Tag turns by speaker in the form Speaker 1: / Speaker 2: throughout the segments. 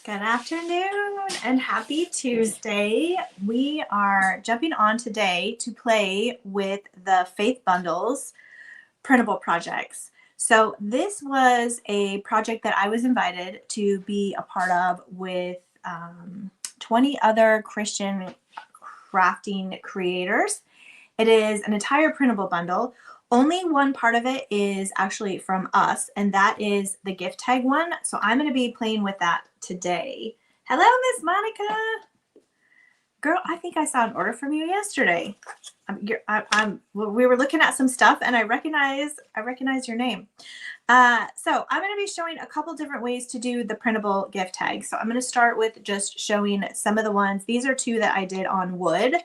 Speaker 1: Good afternoon and happy Tuesday. We are jumping on today to play with the Faith Bundles printable projects. So this was a project that I was invited to be a part of with 20 other Christian crafting creators. It is an entire printable bundle. Only one part of it is actually from us, and that is the gift tag one. So I'm going to be playing with that today. Hello, Miss Monica. Girl, I think I saw an order from you yesterday. We were looking at some stuff, and I recognize your name. So I'm going to be showing a couple different ways to do the printable gift tag. So I'm going to start with just showing some of the ones. These are two that I did on wood.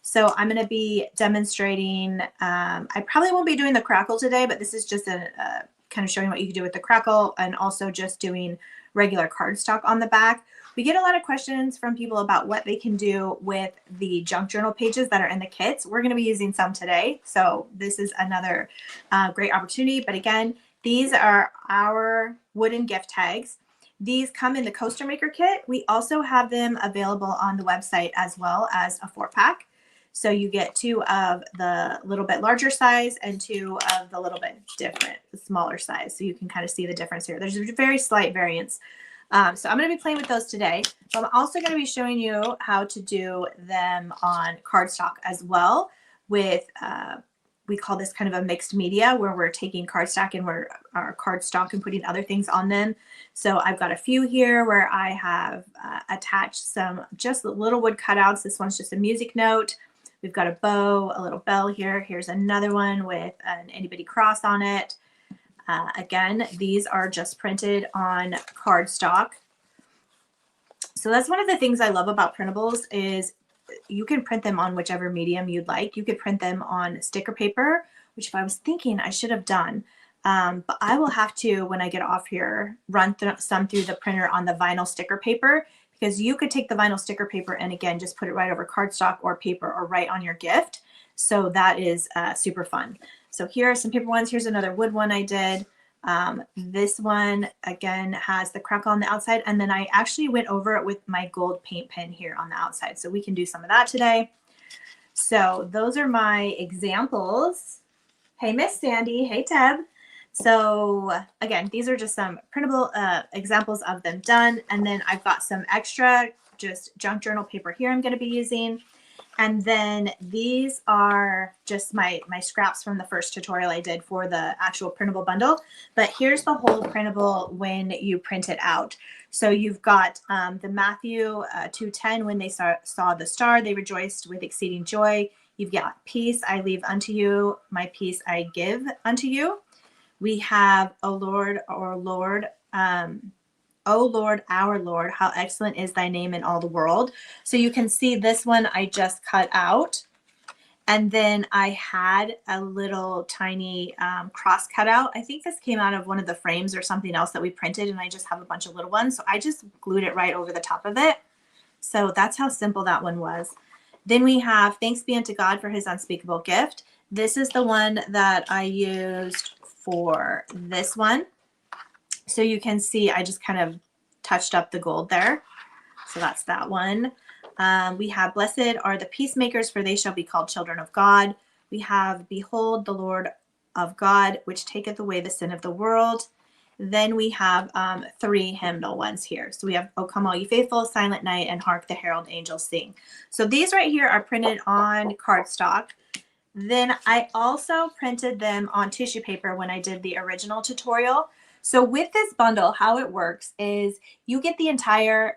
Speaker 1: So I'm going to be demonstrating, I probably won't be doing the crackle today, but this is just a kind of showing what you can do with the crackle and also just doing regular cardstock on the back. We get a lot of questions from people about what they can do with the junk journal pages that are in the kits. We're going to be using some today. So this is another great opportunity. But again, these are our wooden gift tags. These come in the coaster maker kit. We also have them available on the website as well as a 4-pack. So you get two of the little bit larger size and two of the little bit different, the smaller size. So you can kind of see the difference here. There's a very slight variance. So I'm going to be playing with those today. But I'm also going to be showing you how to do them on cardstock as well with, we call this kind of a mixed media where we're taking cardstock and our cardstock and putting other things on them. So I've got a few here where I have attached some just little wood cutouts. This one's just a music note. We've got a bow, a little bell here. Here's another one with an itty bitty cross on it. Again, these are just printed on cardstock. So that's one of the things I love about printables is you can print them on whichever medium you'd like. You could print them on sticker paper, which if I was thinking I should have done. But I will have to, when I get off here, run some through the printer on the vinyl sticker paper, because you could take the vinyl sticker paper and again, just put it right over cardstock or paper or right on your gift. So that is super fun. So here are some paper ones. Here's another wood one I did. This one again has the crackle on the outside, and then I actually went over it with my gold paint pen here on the outside. So we can do some of that today. So those are my examples. Hey, Miss Sandy. Hey, Teb. So again, these are just some printable examples of them done. And then I've got some extra just junk journal paper here I'm going to be using. And then these are just my scraps from the first tutorial I did for the actual printable bundle. But here's the whole printable when you print it out. So you've got the Matthew 2:10, when they saw the star, they rejoiced with exceeding joy. You've got peace I leave unto you, my peace I give unto you. We have, O Lord, our Lord, O Lord, our Lord, how excellent is thy name in all the world. So you can see this one I just cut out. And then I had a little tiny cross cut out. I think this came out of one of the frames or something else that we printed, and I just have a bunch of little ones. So I just glued it right over the top of it. So that's how simple that one was. Then we have thanks be unto God for his unspeakable gift. This is the one that I used for this one. So you can see I just kind of touched up the gold there. So that's that one. We have blessed are the peacemakers, for they shall be called children of God. We have behold the Lord of God, which taketh away the sin of the world. Then we have 3 hymnal ones here. So we have O Come All Ye Faithful, Silent Night, and Hark the Herald Angels Sing. So these right here are printed on cardstock. Then I also printed them on tissue paper when I did the original tutorial. So with this bundle, how it works is you get the entire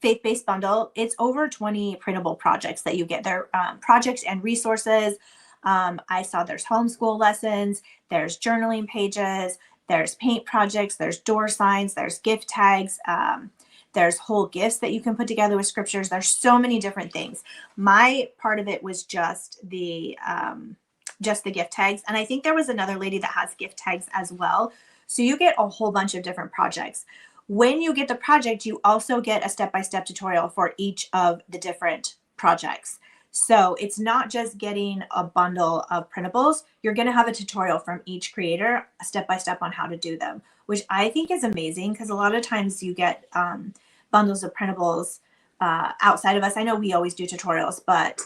Speaker 1: faith-based bundle. It's over 20 printable projects that you get. They're projects and resources. I saw there's homeschool lessons, there's journaling pages, there's paint projects, there's door signs, there's gift tags, there's whole gifts that you can put together with scriptures. There's so many different things. My part of it was just the gift tags. And I think there was another lady that has gift tags as well. So you get a whole bunch of different projects. When you get the project, you also get a step-by-step tutorial for each of the different projects. So it's not just getting a bundle of printables. You're going to have a tutorial from each creator, step-by-step on how to do them. which I think is amazing because a lot of times you get bundles of printables outside of us. I know we always do tutorials, but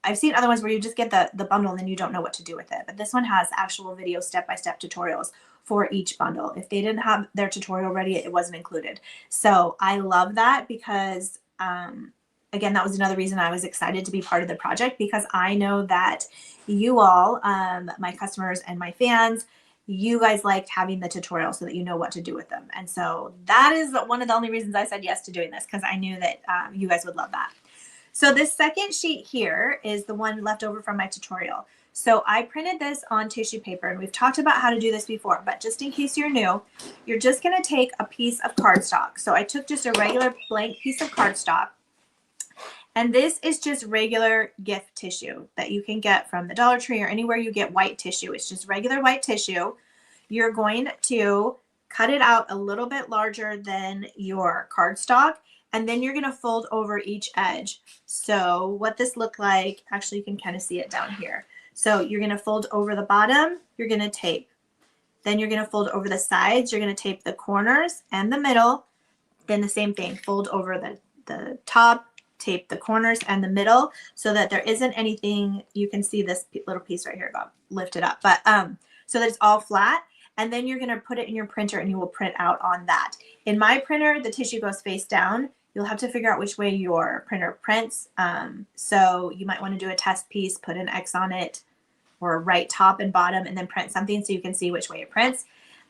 Speaker 1: I've seen other ones where you just get the bundle and then you don't know what to do with it. But this one has actual video step-by-step tutorials for each bundle. If they didn't have their tutorial ready, it wasn't included. So I love that because, again, that was another reason I was excited to be part of the project, because I know that you all, my customers and my fans, you guys liked having the tutorial so that you know what to do with them. And so that is one of the only reasons I said yes to doing this, because I knew that you guys would love that. So this second sheet here is the one left over from my tutorial. So I printed this on tissue paper, and we've talked about how to do this before, but just in case you're new, you're just going to take a piece of cardstock. So I took just a regular blank piece of cardstock, and this is just regular gift tissue that you can get from the Dollar Tree or anywhere you get white tissue. It's just regular white tissue. You're going to cut it out a little bit larger than your cardstock, and then you're going to fold over each edge. So what this looked like, actually you can kind of see it down here. So you're going to fold over the bottom, you're going to tape. Then you're going to fold over the sides, you're going to tape the corners and the middle. Then the same thing, fold over the top, tape the corners and the middle so that there isn't anything. You can see this little piece right here got lifted up, but so that it's all flat. And then you're going to put it in your printer and you will print out on that. In my printer, the tissue goes face down. You'll have to figure out which way your printer prints. So you might want to do a test piece, put an X on it, or write top and bottom, and then print something so you can see which way it prints,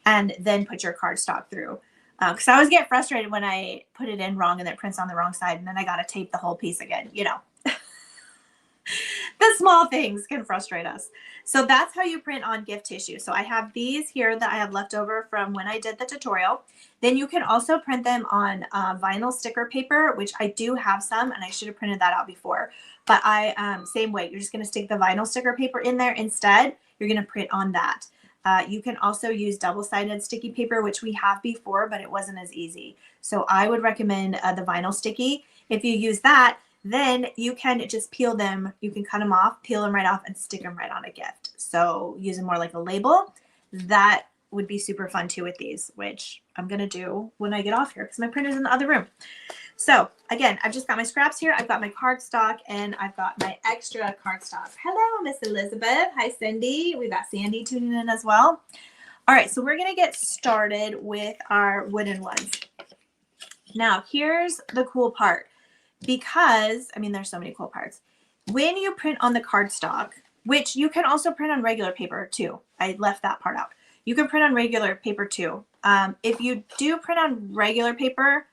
Speaker 1: and then put your cardstock through. Because I always get frustrated when I put it in wrong and it prints on the wrong side, and then I got to tape the whole piece again, you know. The small things can frustrate us. So that's how you print on gift tissue. So I have these here that I have left over from when I did the tutorial. Then you can also print them on vinyl sticker paper, which I do have some, and I should have printed that out before. But same way, you're just going to stick the vinyl sticker paper in there instead. You're going to print on that. You can also use double-sided sticky paper, which we have before, but it wasn't as easy. So I would recommend the vinyl sticky. If you use that, then you can just peel them. You can cut them off, peel them right off, and stick them right on a gift. So use them more like a label. That would be super fun too with these, which I'm going to do when I get off here because my printer's in the other room. So again, I've just got my scraps here. I've got my cardstock and I've got my extra cardstock. Hello, Miss Elizabeth. Hi, Cindy. We've got Sandy tuning in as well. All right, so we're going to get started with our wooden ones. Now, here's the cool part. Because, I mean, there's so many cool parts. When you print on the cardstock, which you can also print on regular paper too. I left that part out. You can print on regular paper too. If you do print on regular paper,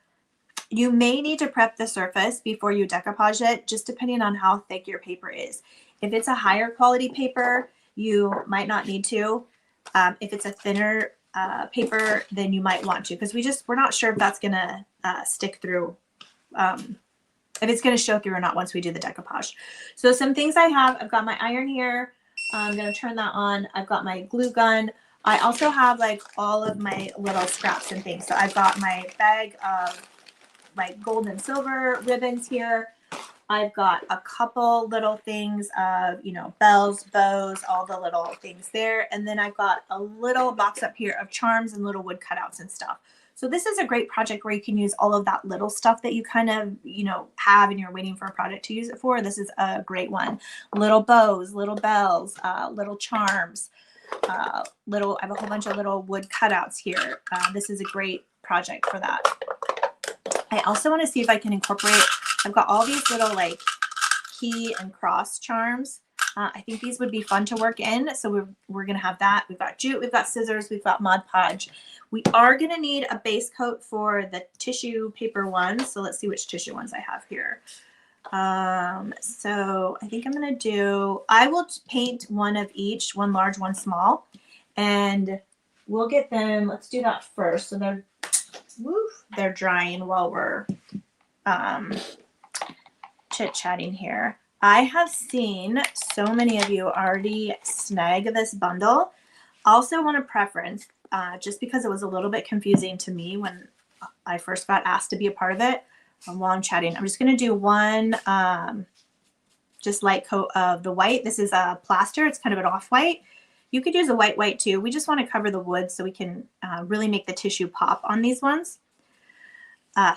Speaker 1: you may need to prep the surface before you decoupage it, just depending on how thick your paper is. If it's a higher quality paper, you might not need to. If it's a thinner paper, then you might want to, because we're not sure if that's gonna stick through. If it's going to show through or not once we do the decoupage. So some things I have, I've got my iron here. I'm going to turn that on. I've got my glue gun. I also have like all of my little scraps and things. So I've got my bag of like gold and silver ribbons here. I've got a couple little things of, you know, bells, bows, all the little things there. And then I've got a little box up here of charms and little wood cutouts and stuff. So this is a great project where you can use all of that little stuff that you kind of, you know, have and you're waiting for a project to use it for. This is a great one. Little bows, little bells, little charms, I have a whole bunch of little wood cutouts here. This is a great project for that. I also want to see if I can incorporate, I've got all these little like key and cross charms. I think these would be fun to work in. So we're going to have that. We've got jute, we've got scissors, we've got Mod Podge. We are going to need a base coat for the tissue paper ones. So let's see which tissue ones I have here. So I think I'm going to I will paint one of each, one large, one small, and we'll get them, let's do that first. So they're drying while we're chit-chatting here. I have seen so many of you already snag this bundle. Also want to preference, just because it was a little bit confusing to me when I first got asked to be a part of it. While I'm chatting, I'm just going to do one just light coat of the white. This is a plaster. It's kind of an off-white. You could use a white too. We just want to cover the wood so we can really make the tissue pop on these ones.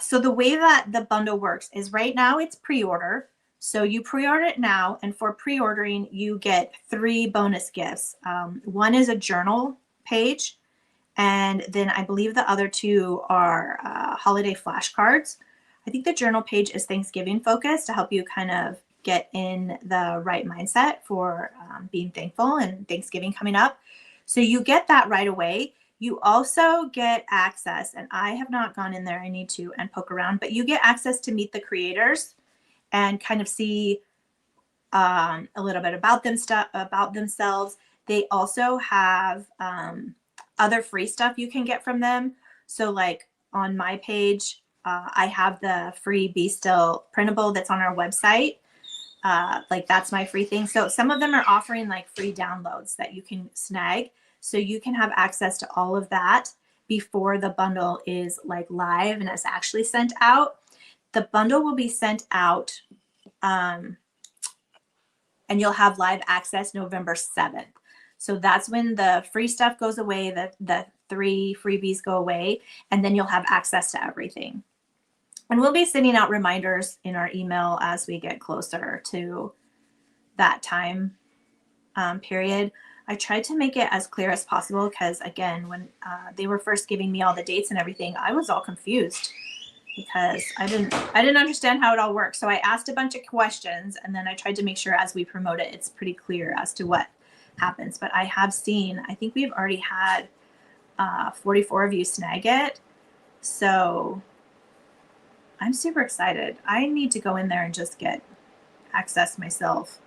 Speaker 1: So the way that the bundle works is right now it's pre-order. So you pre-order it now, and for pre-ordering, you get 3 bonus gifts. One is a journal page, and then I believe the other 2 are holiday flashcards. I think the journal page is Thanksgiving focused to help you kind of get in the right mindset for being thankful and Thanksgiving coming up. So you get that right away. You also get access, and I have not gone in there, I need to, and poke around, but you get access to meet the creators and kind of see a little bit about themselves. They also have other free stuff you can get from them. So like on my page, I have the free Be Still printable that's on our website. Like that's my free thing. So some of them are offering like free downloads that you can snag. So you can have access to all of that before the bundle is like live and it's actually sent out. The bundle will be sent out and you'll have live access November 7th. So that's when the free stuff goes away, the 3 freebies go away, and then you'll have access to everything. And we'll be sending out reminders in our email as we get closer to that time period. I tried to make it as clear as possible because, again, when they were first giving me all the dates and everything, I was all confused because I didn't understand how it all works. So I asked a bunch of questions, and then I tried to make sure as we promote it, it's pretty clear as to what happens. But I have seen, I think we've already had 44 of you snag it. So I'm super excited. I need to go in there and just get access myself.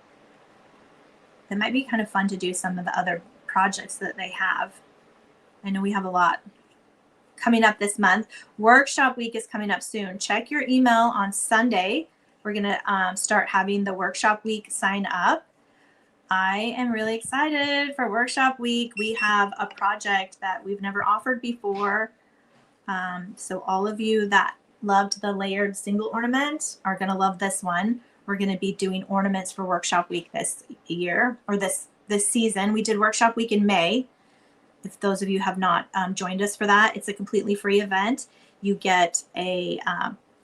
Speaker 1: It might be kind of fun to do some of the other projects that they have. I know we have a lot coming up this month. Workshop week is coming up soon. Check your email on Sunday. We're going to start having the workshop week sign up. I am really excited for workshop week. We have a project that we've never offered before. So all of you that loved the layered single ornament are going to love this one. We're going to be doing ornaments for workshop week this year, or this season. We did workshop week in May. If those of you have not joined us for that, it's a completely free event. You get a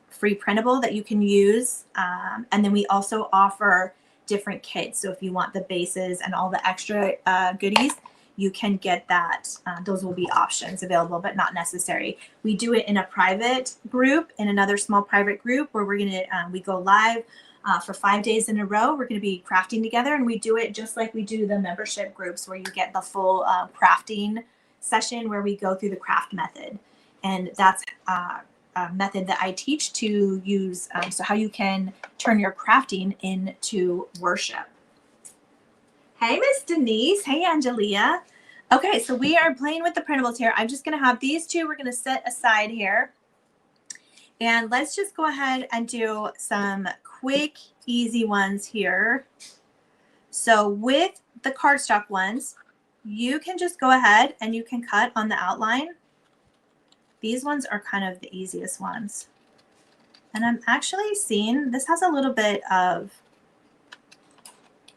Speaker 1: free printable that you can use. And then we also offer different kits. So if you want the bases and all the extra goodies, you can get that. Those will be options available, but not necessary. We do it in a private group, in another small private group where we're going to, we go live for 5 days in a row. We're going to be crafting together, and we do it just like we do the membership groups where you get the full crafting session where we go through the craft method. And that's a method that I teach to use, so how you can turn your crafting into worship. Hey, Miss Denise. Hey, Angelia. Okay, so we are playing with the printables here. I'm just going to have these 2 we're going to set aside here. And let's just go ahead and do some quick, easy ones here. So with the cardstock ones, you can just go ahead and you can cut on the outline. These ones are kind of the easiest ones. And I'm actually seeing this has a little bit of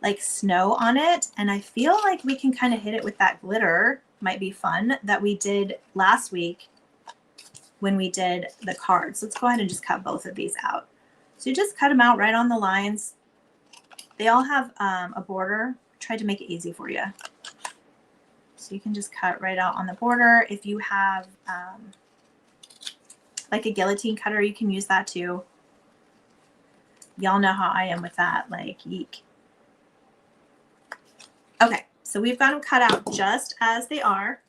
Speaker 1: like snow on it, and I feel like we can kind of hit it with that glitter. Might be fun that we did last week when we did the cards. Let's go ahead and just cut both of these out. So you just cut them out right on the lines. They all have a border. Tried to make it easy for you. So you can just cut right out on the border. If you have like a guillotine cutter, you can use that too. Y'all know how I am with that, like yeek. Okay, so we've got them cut out just as they are.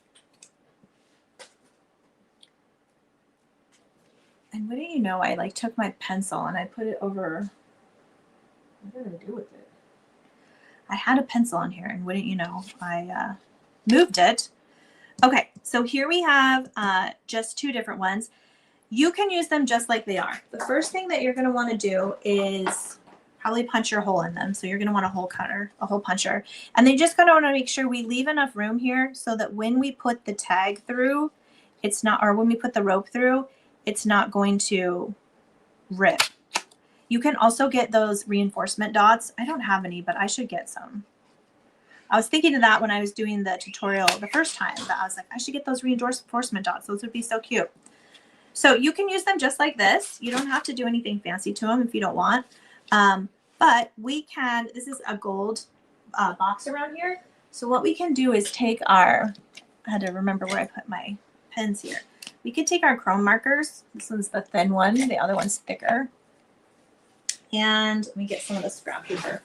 Speaker 1: And wouldn't you know, I like took my pencil and I put it over, what did I do with it? I had a pencil on here, and wouldn't you know, I moved it. Okay, so here we have just 2 different ones. You can use them just like they are. The first thing that you're going to want to do is probably punch your hole in them. So you're going to want a hole cutter, a hole puncher. And then just going to want to make sure we leave enough room here so that when we put the tag through, it's not, or when we put the rope through, it's not going to rip. You can also get those reinforcement dots. I don't have any, but I should get some. I was thinking of that when I was doing the tutorial the first time, that I was like, I should get those reinforcement dots. Those would be so cute. So you can use them just like this. You don't have to do anything fancy to them if you don't want. But we can, this is a gold box around here. So what we can do is take our, I had to remember where I put my pens here. We could take our chrome markers. This one's the thin one. The other one's thicker. And let me get some of the scrap paper.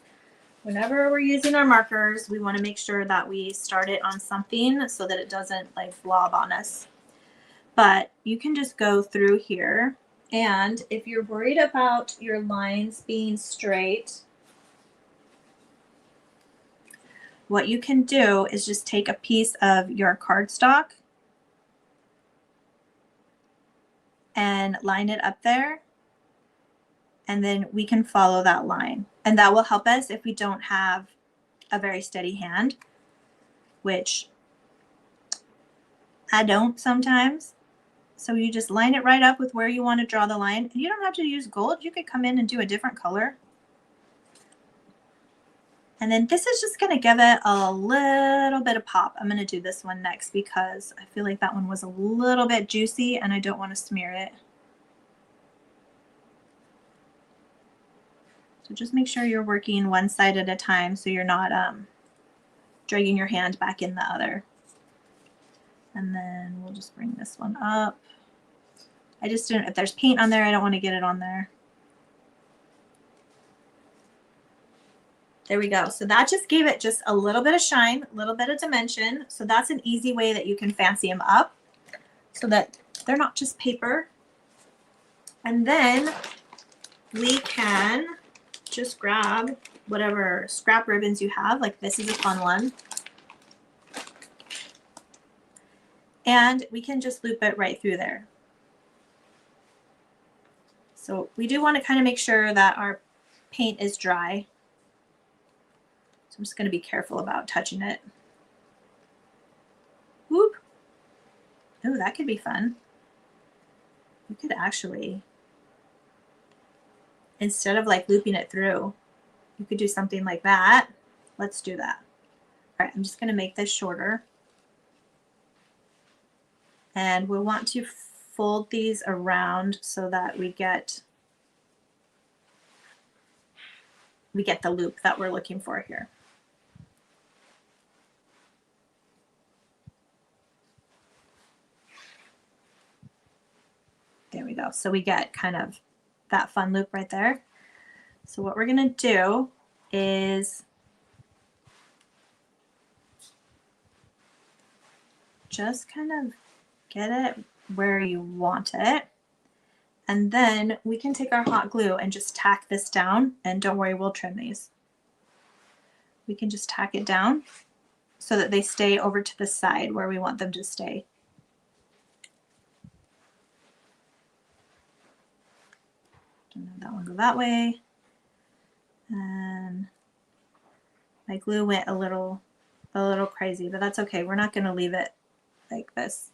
Speaker 1: Whenever we're using our markers, we want to make sure that we start it on something so that it doesn't like blob on us. But you can just go through here, and if you're worried about your lines being straight, what you can do is just take a piece of your cardstock and line it up there, and then we can follow that line. And that will help us if we don't have a very steady hand, which I don't sometimes. So you just line it right up with where you want to draw the line. And you don't have to use gold. You could come in and do a different color. And then this is just going to give it a little bit of pop. I'm going to do this one next because I feel like that one was a little bit juicy and I don't want to smear it. So just make sure you're working one side at a time so you're not dragging your hand back in the other. And then we'll just bring this one up. I just didn't, if there's paint on there, I don't want to get it on there. There we go. So that just gave it just a little bit of shine, a little bit of dimension. So that's an easy way that you can fancy them up so that they're not just paper. And then we can just grab whatever scrap ribbons you have. Like this is a fun one. And we can just loop it right through there. So we do want to kind of make sure that our paint is dry. So I'm just going to be careful about touching it. Whoop. Oh, that could be fun. We could actually, instead of like looping it through, you could do something like that. Let's do that. All right, I'm just going to make this shorter. And we'll want to fold these around so that we get the loop that we're looking for here. There we go. So we get kind of that fun loop right there. So what we're going to do is just kind of get it where you want it. And then we can take our hot glue and just tack this down. And don't worry, we'll trim these. We can just tack it down so that they stay over to the side where we want them to stay. And that one go that way. And my glue went a little crazy, but that's okay. We're not going to leave it like this.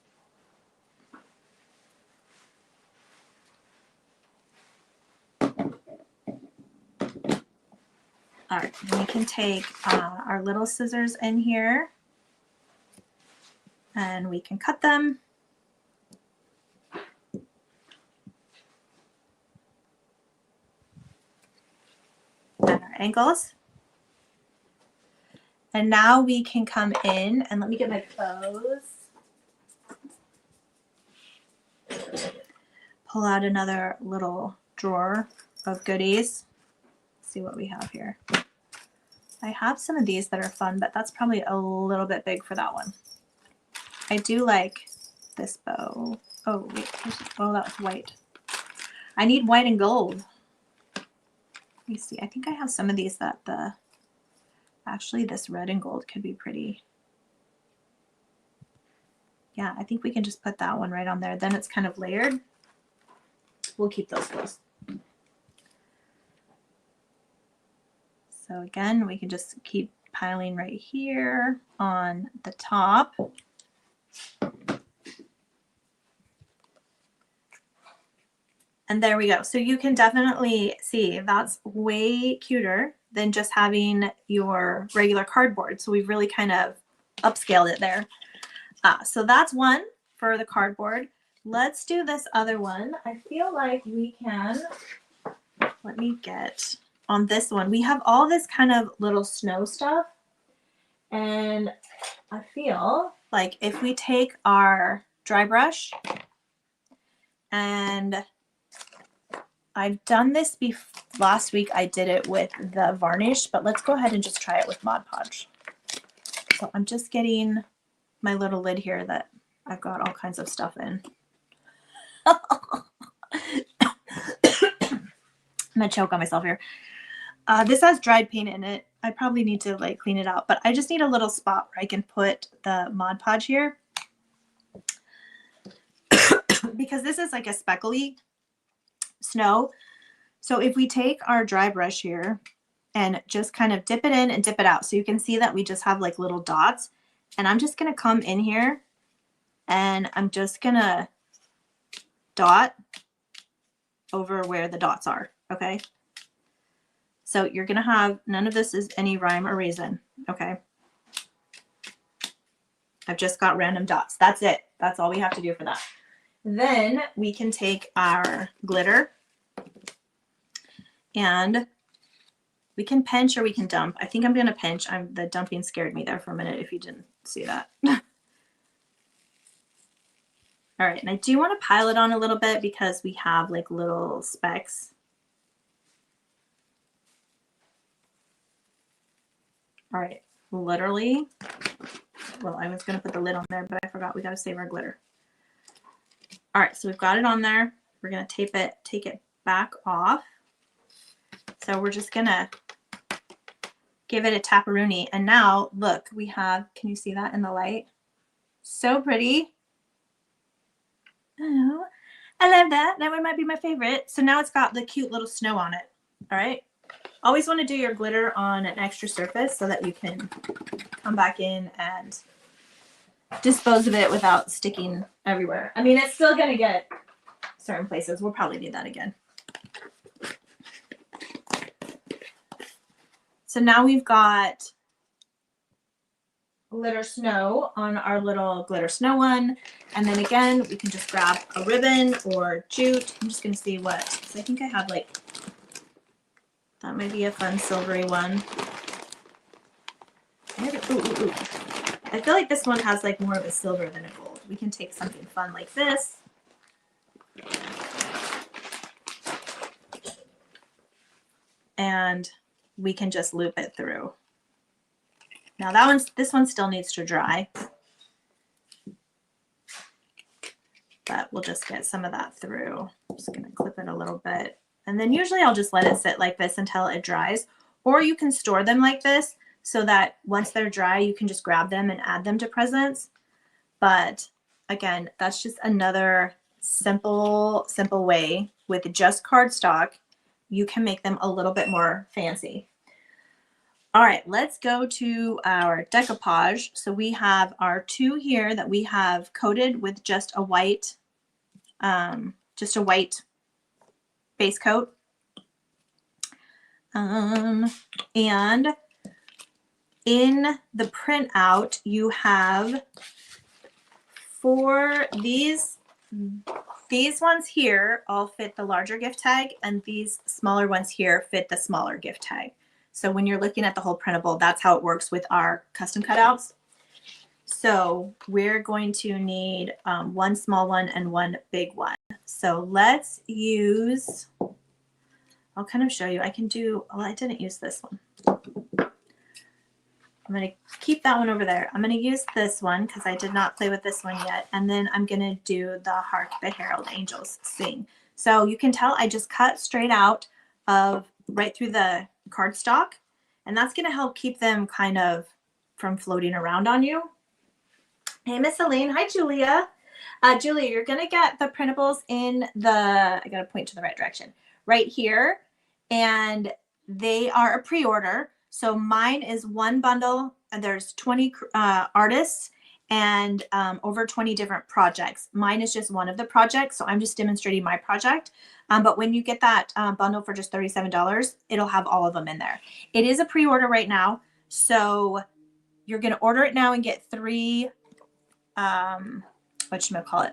Speaker 1: All right, we can take our little scissors in here and we can cut them. And our angles. And now we can come in and let me get my clothes. Pull out another little drawer of goodies. See what we have here. I have some of these that are fun, but that's probably a little bit big for that one. I do like this bow. Oh, wait. Oh, that was white. I need white and gold. Let me see. I think I have some of these that actually this red and gold could be pretty. Yeah, I think we can just put that one right on there. Then it's kind of layered. We'll keep those close. So again, we can just keep piling right here on the top. And there we go. So you can definitely see that's way cuter than just having your regular cardboard. So we've really kind of upscaled it there. So that's one for the cardboard. Let's do this other one. I feel like we can, let me get on this one. We have all this kind of little snow stuff. And I feel like if we take our dry brush, and I've done this last week, I did it with the varnish, but let's go ahead and just try it with Mod Podge. So I'm just getting my little lid here that I've got all kinds of stuff in. I'm gonna choke on myself here. This has dried paint in it. I probably need to like clean it out, but I just need a little spot where I can put the Mod Podge here. Because this is like a speckly snow. So if we take our dry brush here and just kind of dip it in and dip it out, so you can see that we just have like little dots, and I'm just going to come in here and I'm just going to dot over where the dots are. Okay. So you're going to have, none of this is any rhyme or reason. Okay. I've just got random dots. That's it. That's all we have to do for that. Then we can take our glitter and we can pinch or we can dump. I think I'm going to pinch. The dumping scared me there for a minute if you didn't see that. All right. And I do want to pile it on a little bit because we have like little specks. All right. Literally. Well, I was going to put the lid on there, but I forgot we got to save our glitter. All right, so we've got it on there. We're going to take it back off. So we're just going to give it a taparoonie. And now look, we have, can you see that in the light? So pretty. Oh, I love that. That one might be my favorite. So now it's got the cute little snow on it. All right. Always want to do your glitter on an extra surface so that you can come back in and dispose of it without sticking everywhere. I mean, it's still going to get certain places. We'll probably need that again. So now we've got glitter snow on our little glitter snow one. And then again, we can just grab a ribbon or jute. I'm just going to see what, so I think I have like, that might be a fun silvery one. Ooh. I feel like this one has like more of a silver than a gold. We can take something fun like this. And we can just loop it through. Now this one still needs to dry. But we'll just get some of that through. I'm just gonna clip it a little bit. And then usually I'll just let it sit like this until it dries. Or you can store them like this so that once they're dry, you can just grab them and add them to presents. But again, that's just another simple way with just cardstock. You can make them a little bit more fancy. All right, let's go to our decoupage. So we have our two here that we have coated with just a white base coat. And in the printout, you have for these ones here all fit the larger gift tag, and these smaller ones here fit the smaller gift tag. So when you're looking at the whole printable, that's how it works with our custom cutouts. So we're going to need one small one and one big one. So let's use, I'll kind of show you. I can do, well, I didn't use this one. I'm going to keep that one over there. I'm going to use this one because I did not play with this one yet. And then I'm going to do the Hark the Herald Angels Sing. So you can tell I just cut straight out of right through the cardstock. And that's going to help keep them kind of from floating around on you. Hey, Miss Elaine. Hi, Julia. Julia, you're going to get the printables in the, I got to point to the right direction, right here. And they are a pre-order. So mine is one bundle and there's 20 artists, and over 20 different projects. Mine is just one of the projects, so I'm just demonstrating my project. But when you get that bundle for just $37, it'll have all of them in there. It is a pre-order right now, so you're going to order it now and get three,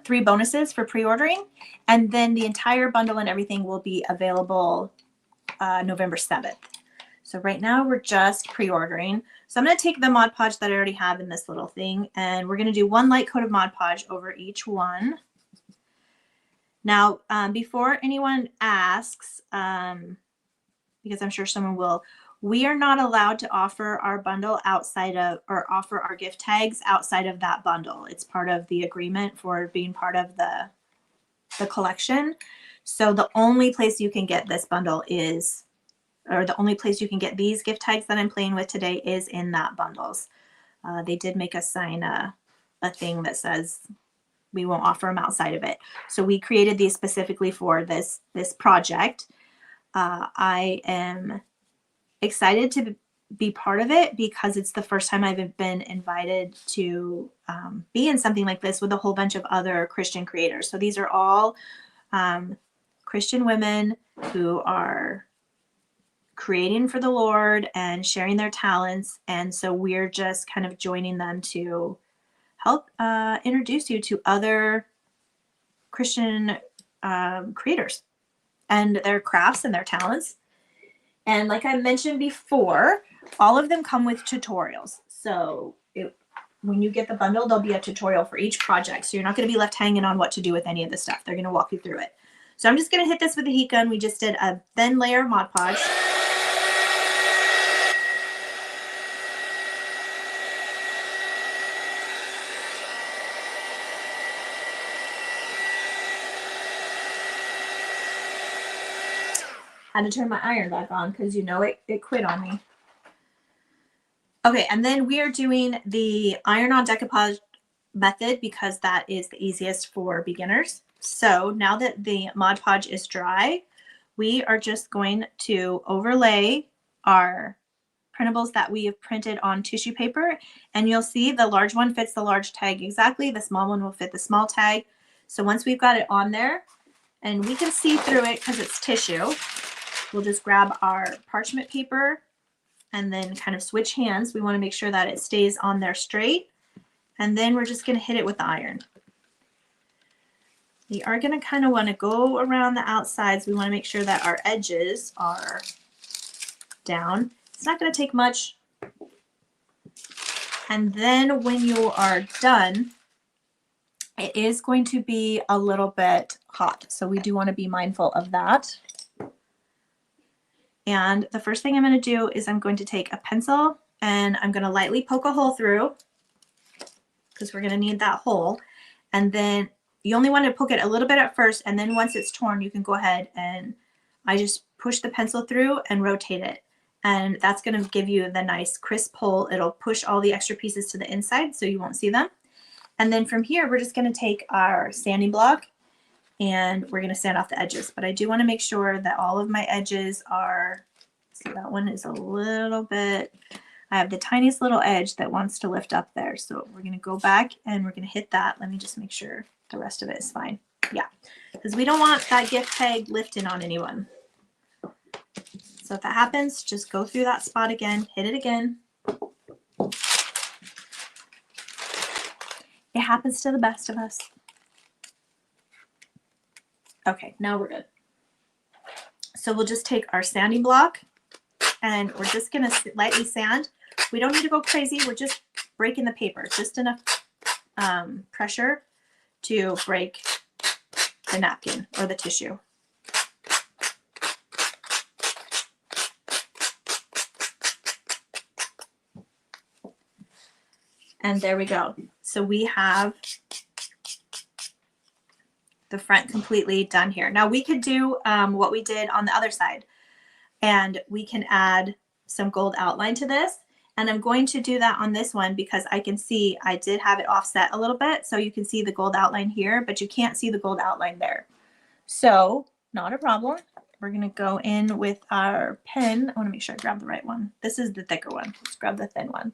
Speaker 1: three bonuses for pre-ordering, and then the entire bundle and everything will be available November 7th. So right now we're just pre-ordering. So I'm going to take the Mod Podge that I already have in this little thing, and we're going to do one light coat of Mod Podge over each one. Now, before anyone asks, because I'm sure someone will, we are not allowed to offer our bundle outside of, or offer our gift tags outside of that bundle. It's part of the agreement for being part of the collection. So the only place you can get this bundle is, or the only place you can get these gift tags that I'm playing with today is in that bundles. They did make us sign a thing that says we won't offer them outside of it. So we created these specifically for this project. I am excited to be part of it because it's the first time I've been invited to be in something like this with a whole bunch of other Christian creators. So these are all Christian women who are creating for the Lord and sharing their talents. And so we're just kind of joining them to help introduce you to other Christian creators and their crafts and their talents. And like I mentioned before, all of them come with tutorials. So when you get the bundle, there'll be a tutorial for each project. So you're not going to be left hanging on what to do with any of the stuff. They're going to walk you through it. So I'm just going to hit this with a heat gun. We just did a thin layer of Mod Podge. Had to turn my iron back on because you know it quit on me. Okay, and then we are doing the iron-on decoupage method because that is the easiest for beginners. So now that the Mod Podge is dry, we are just going to overlay our printables that we have printed on tissue paper, and you'll see the large one fits the large tag exactly. The small one will fit the small tag. So once we've got it on there, and we can see through it because it's tissue, we'll just grab our parchment paper and then kind of switch hands. We want to make sure that it stays on there straight. And then we're just going to hit it with the iron. We are going to kind of want to go around the outsides. We want to make sure that our edges are down. It's not going to take much. And then when you are done, it is going to be a little bit hot. So we do want to be mindful of that. And the first thing I'm going to do is I'm going to take a pencil and I'm going to lightly poke a hole through because we're going to need that hole. And then you only want to poke it a little bit at first, and then once it's torn, you can go ahead and I just push the pencil through and rotate it. And that's going to give you the nice crisp hole. It'll push all the extra pieces to the inside so you won't see them. And then from here, we're just going to take our sanding block and we're going to sand off the edges. But I do want to make sure that all of my edges are, so that one is a little bit, I have the tiniest little edge that wants to lift up there. So we're going to go back and we're going to hit that. Let me just make sure the rest of it is fine. Yeah, because we don't want that gift tag lifting on anyone. So if that happens, just go through that spot again, hit it again. It happens to the best of us. Okay, now we're good. So we'll just take our sanding block and we're just going to lightly sand. We don't need to go crazy. We're just breaking the paper, just enough pressure to break the napkin or the tissue. And there we go. So we have the front completely done here. Now we could do what we did on the other side, and we can add some gold outline to this. And I'm going to do that on this one because I can see I did have it offset a little bit. So you can see the gold outline here, but you can't see the gold outline there. So not a problem. We're going to go in with our pen. I want to make sure I grab the right one. This is the thicker one. Let's grab the thin one.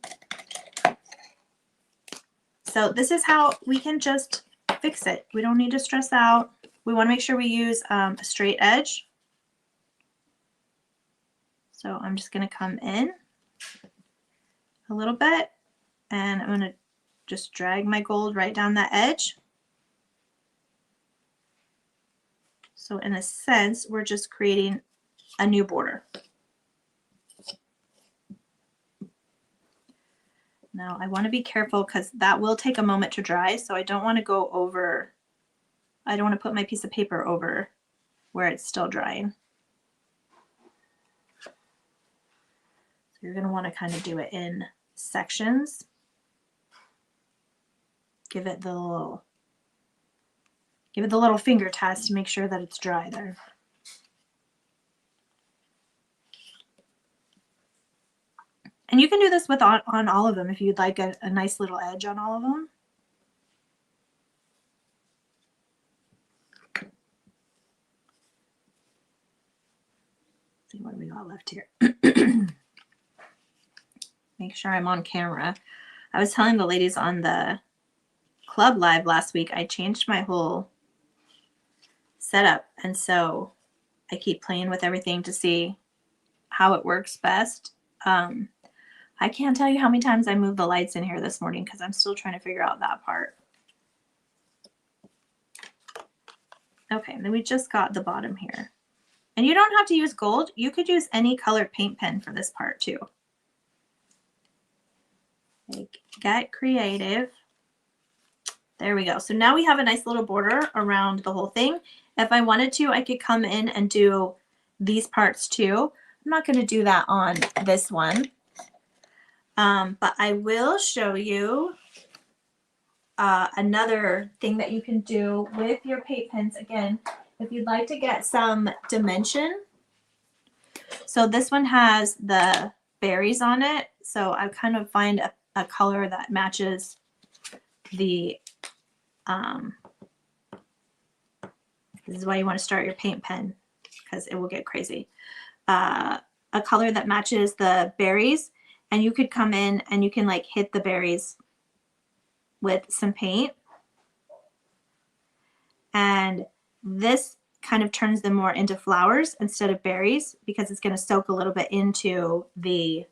Speaker 1: So this is how we can just fix it. We don't need to stress out. We want to make sure we use a straight edge. So I'm just going to come in a little bit, and I'm going to just drag my gold right down that edge. So in a sense, we're just creating a new border. Now I want to be careful because that will take a moment to dry, so I don't want to go over, I don't want to put my piece of paper over where it's still drying. So you're going to want to kind of do it in sections. Give it the little finger test to make sure that it's dry there. And you can do this with on all of them if you'd like a nice little edge on all of them. Let's see what we got left here. Make sure I'm on camera. I was telling the ladies on the club live last week, I changed my whole setup, and so I keep playing with everything to see how it works best. I can't tell you how many times I moved the lights in here this morning because I'm still trying to figure out that part. Okay, and then we just got the bottom here. And you don't have to use gold. You could use any colored paint pen for this part too. Like, get creative. There we go. So now we have a nice little border around the whole thing. If I wanted to, I could come in and do these parts too. I'm not going to do that on this one. But I will show you another thing that you can do with your paint pens. Again, if you'd like to get some dimension. So this one has the berries on it. So I kind of find a color that matches the, this is why you want to start your paint pen because it will get crazy. A color that matches the berries. And you could come in and you can like hit the berries with some paint. And this kind of turns them more into flowers instead of berries because it's going to soak a little bit into the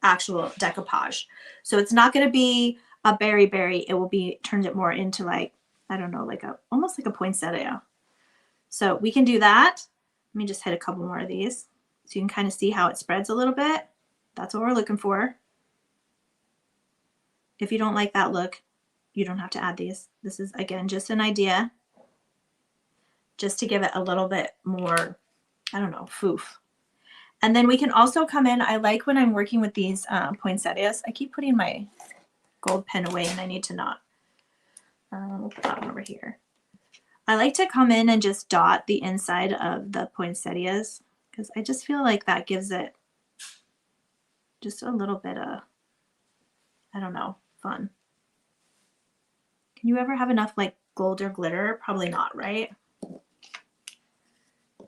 Speaker 1: actual decoupage. So it's not going to be a berry. It will be, turns it more into like, I don't know, like almost like a poinsettia. So we can do that. Let me just hit a couple more of these so you can kind of see how it spreads a little bit. That's what we're looking for. If you don't like that look, you don't have to add these. This is, again, just an idea, just to give it a little bit more, I don't know, foof. And then we can also come in, I like when I'm working with these poinsettias, I keep putting my gold pen away and I need to not. We'll put that one over here. I like to come in and just dot the inside of the poinsettias because I just feel like that gives it just a little bit of, I don't know, fun. Can you ever have enough like gold or glitter? Probably not, right?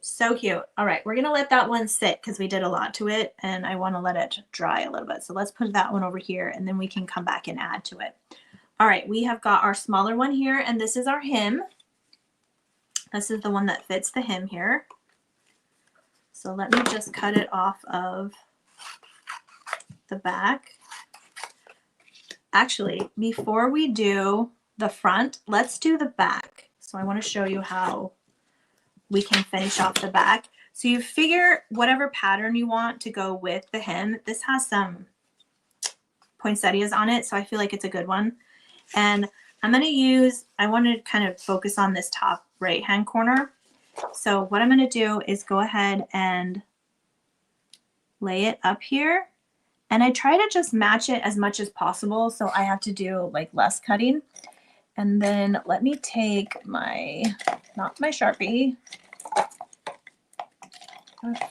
Speaker 1: So cute. All right, we're gonna let that one sit because we did a lot to it and I want to let it dry a little bit. So let's put that one over here and then we can come back and add to it. All right, we have got our smaller one here and this is our hem. This is the one that fits the hem here. So let me just cut it off of the back. Actually, before we do the front, let's do the back. So I want to show you how we can finish off the back. So you figure whatever pattern you want to go with the hem. This has some poinsettias on it, so I feel like it's a good one. And I'm going to use, I want to kind of focus on this top right hand corner. So what I'm going to do is go ahead and lay it up here. And I try to just match it as much as possible. So I have to do like less cutting. And then let me take my, not my Sharpie.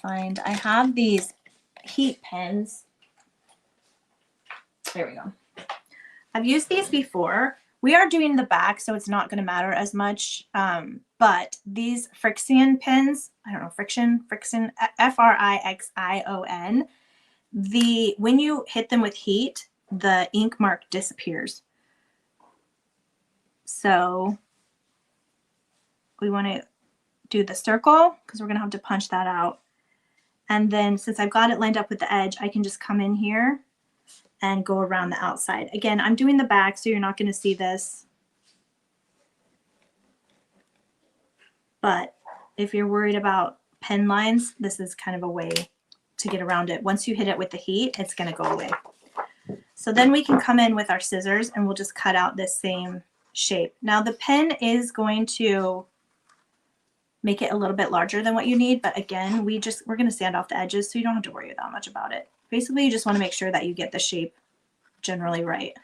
Speaker 1: I have these heat pens. There we go. I've used these before. We are doing the back, so it's not going to matter as much. But these friction pens, I don't know, friction, F-R-I-X-I-O-N. When you hit them with heat, the ink mark disappears. So we want to do the circle because we're going to have to punch that out. And then since I've got it lined up with the edge, I can just come in here and go around the outside. Again, I'm doing the back, so you're not going to see this. But if you're worried about pen lines, this is kind of a way to get around it. Once you hit it with the heat, it's going to go away. So then we can come in with our scissors and we'll just cut out this same shape. Now the pen is going to make it a little bit larger than what you need, but again, we're going to sand off the edges, so you don't have to worry that much about it. Basically, you just want to make sure that you get the shape generally right.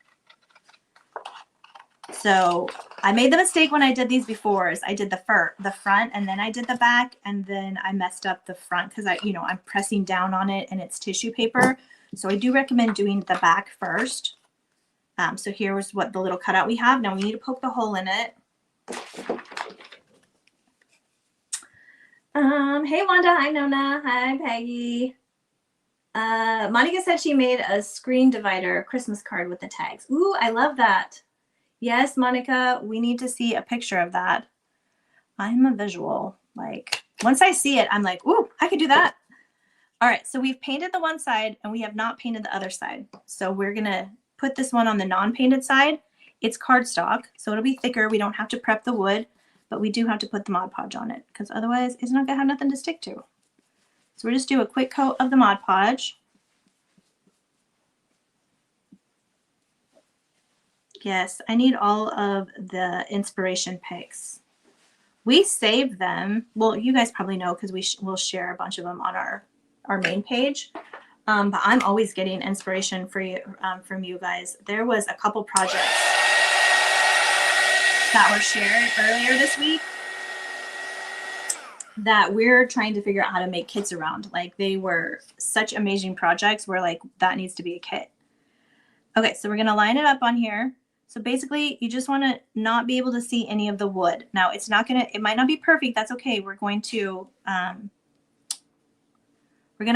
Speaker 1: So I made the mistake when I did these before is I did the front and then I did the back, and then I messed up the front because I'm pressing down on it and it's tissue paper. So I do recommend doing the back first. So here's what the little cutout we have. Now we need to poke the hole in it. Hey Wanda, hi Nona, hi Peggy. Monica said she made a screen divider Christmas card with the tags. Ooh, I love that. Yes, Monica, we need to see a picture of that. I'm a visual. Like once I see it, I'm like, ooh, I could do that. All right, so we've painted the one side and we have not painted the other side. So we're gonna put this one on the non-painted side. It's cardstock, so it'll be thicker. We don't have to prep the wood, but we do have to put the Mod Podge on it because otherwise it's not gonna have nothing to stick to. So we'll just do a quick coat of the Mod Podge. Yes, I need all of the inspiration pics. We save them. Well, you guys probably know because we'll share a bunch of them on our main page. But I'm always getting inspiration for you, from you guys. There was a couple projects that were shared earlier this week that we're trying to figure out how to make kits around. Like they were such amazing projects where like that needs to be a kit. Okay, so we're gonna line it up on here. So basically you just wanna not be able to see any of the wood. Now it might not be perfect, that's okay. We're gonna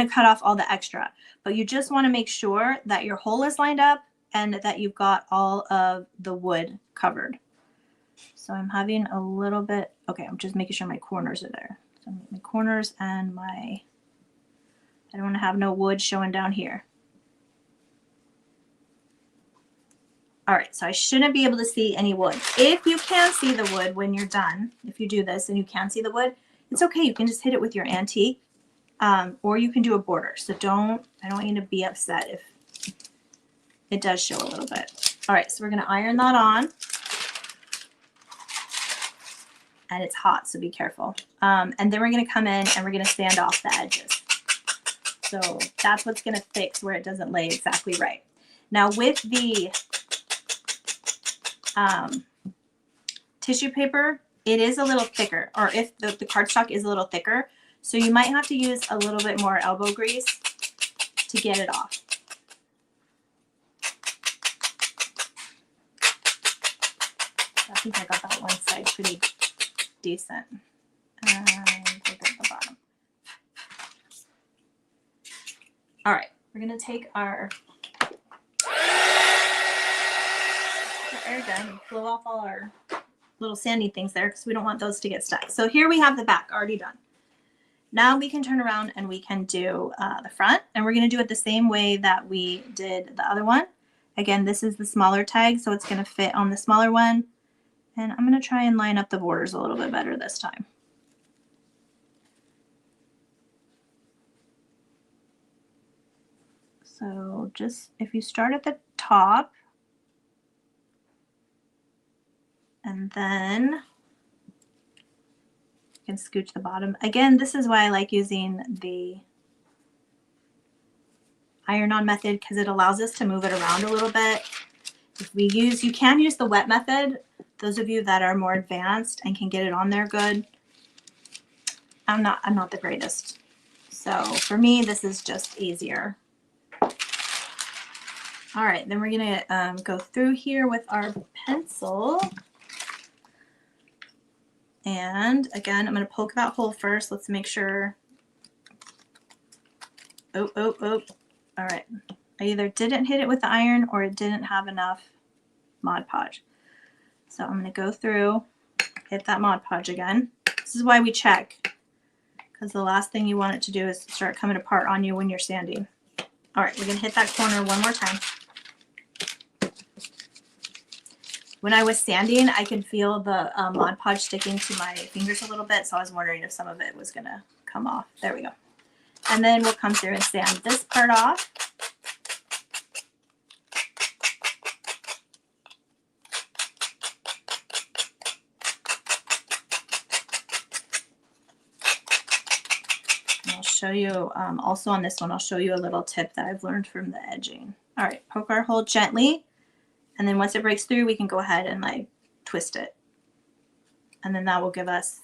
Speaker 1: cut off all the extra, but you just wanna make sure that your hole is lined up and that you've got all of the wood covered. So I'm having a little bit, okay, I'm just making sure my corners are there. So my corners and I don't wanna have no wood showing down here. All right, so I shouldn't be able to see any wood. If you can see the wood when you're done, if you do this and you can see the wood, it's okay. You can just hit it with your antique, or you can do a border. So I don't want you to be upset if it does show a little bit. All right, so we're gonna iron that on. And it's hot, so be careful. And then we're gonna come in and we're gonna sand off the edges. So that's what's gonna fix where it doesn't lay exactly right. Now with the tissue paper, it is a little thicker, or if the cardstock is a little thicker, so you might have to use a little bit more elbow grease to get it off. I think I got that one side pretty decent. And take out the bottom. All right, we're gonna take our air gun and blow off all our little sandy things there because we don't want those to get stuck. So here we have the back already done. Now we can turn around and we can do the front, and we're going to do it the same way that we did the other one. Again, this is the smaller tag, so it's going to fit on the smaller one. And I'm going to try and line up the borders a little bit better this time. So just if you start at the top, and then you can scooch the bottom. Again, this is why I like using the iron-on method because it allows us to move it around a little bit. You can use the wet method. Those of you that are more advanced and can get it on there good. I'm not the greatest. So for me, this is just easier. All right, then we're gonna go through here with our pencil. And again, I'm going to poke that hole first. Let's make sure. Oh. All right. I either didn't hit it with the iron or it didn't have enough Mod Podge. So I'm going to go through, hit that Mod Podge again. This is why we check, because the last thing you want it to do is start coming apart on you when you're sanding. All right, we're going to hit that corner one more time. When I was sanding, I could feel the Mod Podge sticking to my fingers a little bit, so I was wondering if some of it was going to come off. There we go. And then we'll come through and sand this part off. And I'll show you, also on this one, I'll show you a little tip that I've learned from the edging. All right, poke our hole gently. And then once it breaks through, we can go ahead and like twist it. And then that will give us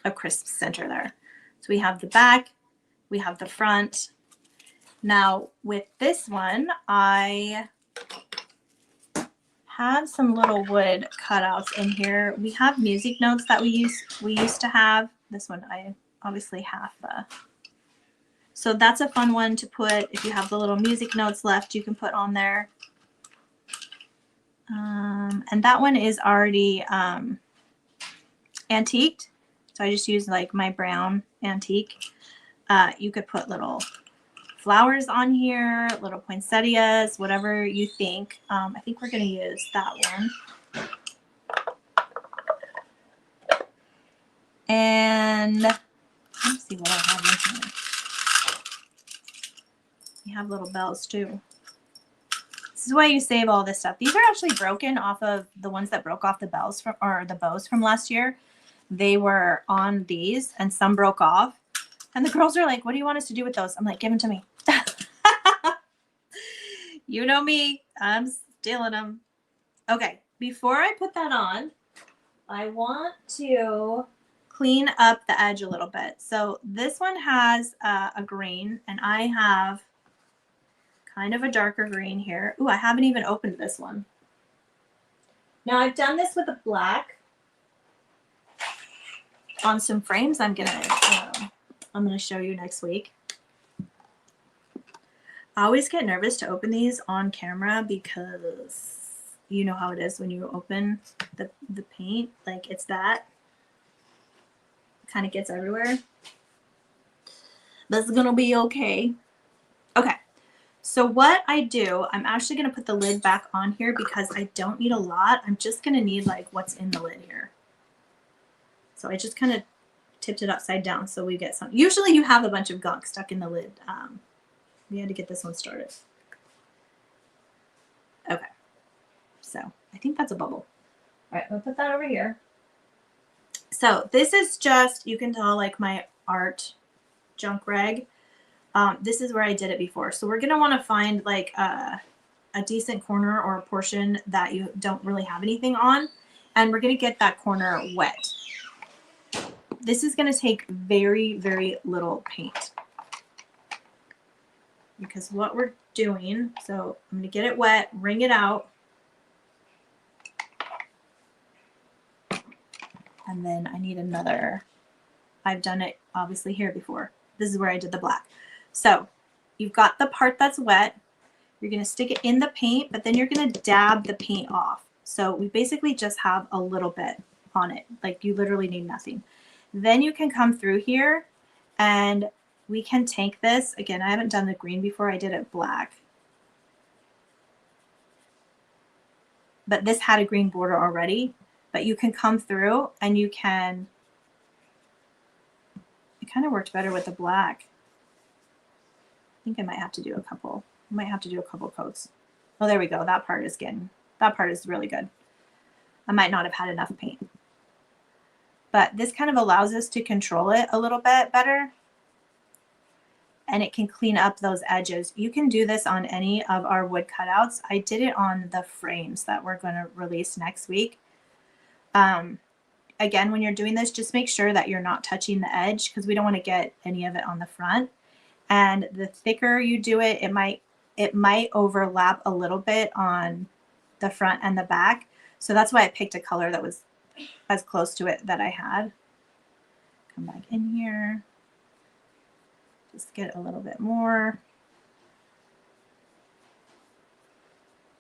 Speaker 1: a crisp center there. So we have the back, we have the front. Now with this one, I have some little wood cutouts in here. We have music notes that we used to have. This one I obviously have. So that's a fun one to put. If you have the little music notes left, you can put on there. And that one is already antiqued. So I just use like my brown antique. You could put little flowers on here, little poinsettias, whatever you think. I think we're going to use that one. And let's see what I have in here. We have little bells too. This is why you save all this stuff. These are actually broken off of the ones that broke off the bells from, or the bows from last year. They were on these and some broke off. And the girls are like, what do you want us to do with those? I'm like, give them to me. You know me, I'm stealing them. Okay, before I put that on, I want to clean up the edge a little bit. So this one has a green, and I have kind of a darker green here. Ooh, I haven't even opened this one. Now I've done this with a black on some frames. I'm gonna show you next week. I always get nervous to open these on camera because you know how it is when you open the paint. Like it's that. It kind of gets everywhere. This is gonna be okay. Okay. So what I do, I'm actually going to put the lid back on here because I don't need a lot. I'm just going to need like what's in the lid here. So I just kind of tipped it upside down so we get some. Usually you have a bunch of gunk stuck in the lid. We had to get this one started. Okay. So I think that's a bubble. All right, we'll put that over here. So this is just, you can tell like my art junk rag. This is where I did it before. So we're going to want to find like a decent corner or a portion that you don't really have anything on. And we're going to get that corner wet. This is going to take very, very little paint. Because what we're doing, so I'm going to get it wet, wring it out. And then I need another. I've done it obviously here before. This is where I did the black. So you've got the part that's wet. You're going to stick it in the paint, but then you're going to dab the paint off. So we basically just have a little bit on it. Like you literally need nothing. Then you can come through here and we can take this. Again, I haven't done the green before. I did it black. But this had a green border already. But you can come through and you can, it kind of worked better with the black. I think I might have to do a couple. I might have to do a couple coats. Oh, there we go. That part is really good. I might not have had enough paint. But this kind of allows us to control it a little bit better. And it can clean up those edges. You can do this on any of our wood cutouts. I did it on the frames that we're going to release next week. Again, when you're doing this, just make sure that you're not touching the edge because we don't want to get any of it on the front. And the thicker you do it, it might overlap a little bit on the front and the back. So that's why I picked a color that was as close to it that I had. Come back in here. Just get a little bit more.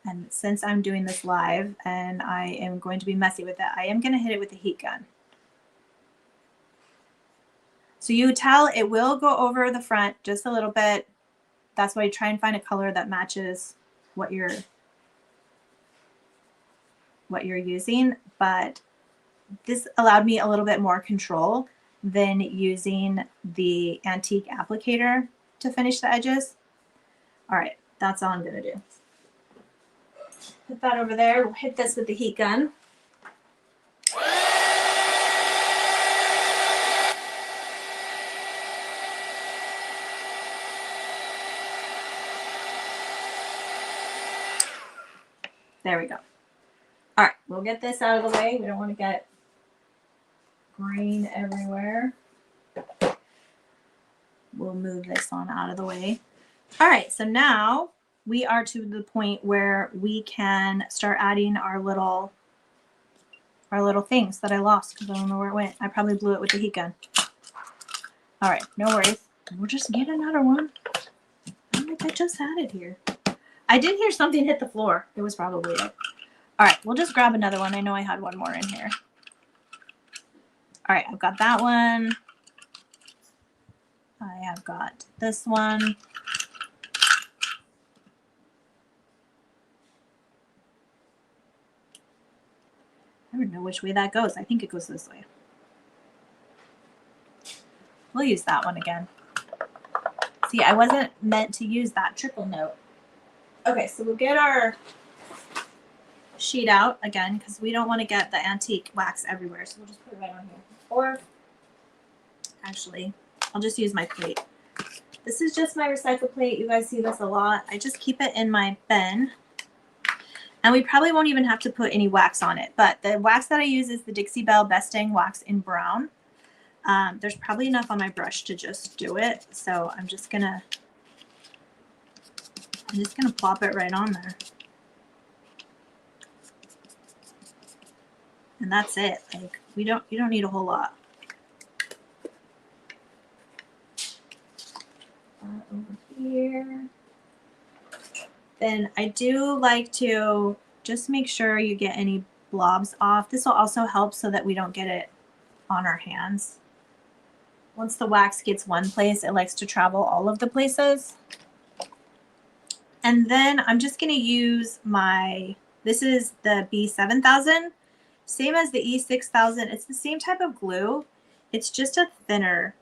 Speaker 1: And since I'm doing this live and I am going to be messy with it, I am going to hit it with a heat gun. So you tell it will go over the front just a little bit. That's why you try and find a color that matches what you're using. But this allowed me a little bit more control than using the antique applicator to finish the edges. All right, that's all I'm going to do. Put that over there. We'll hit this with the heat gun. There we go. All right, we'll get this out of the way. We don't want to get green everywhere. We'll move this on out of the way. All right, so now we are to the point where we can start adding our little things that I lost because I don't know where it went. I probably blew it with the heat gun. All right, no worries. We'll just get another one. I'm like, I just had it here. I did hear something hit the floor. It was probably it. All right, we'll just grab another one. I know I had one more in here. All right, I've got that one. I have got this one. I don't know which way that goes. I think it goes this way. We'll use that one again. See, I wasn't meant to use that triple note. Okay, so we'll get our sheet out again because we don't want to get the antique wax everywhere. So we'll just put it right on here. Or actually, I'll just use my plate. This is just my recycle plate. You guys see this a lot. I just keep it in my bin. And we probably won't even have to put any wax on it. But the wax that I use is the Dixie Belle Best Dang Wax in brown. There's probably enough on my brush to just do it. So I'm just gonna plop it right on there. And that's it. Like you don't need a whole lot. Over here. Then I do like to just make sure you get any blobs off. This will also help so that we don't get it on our hands. Once the wax gets one place, it likes to travel all of the places. And then I'm just going to use this is the B7000, same as the E6000. It's the same type of glue. It's just a thinner.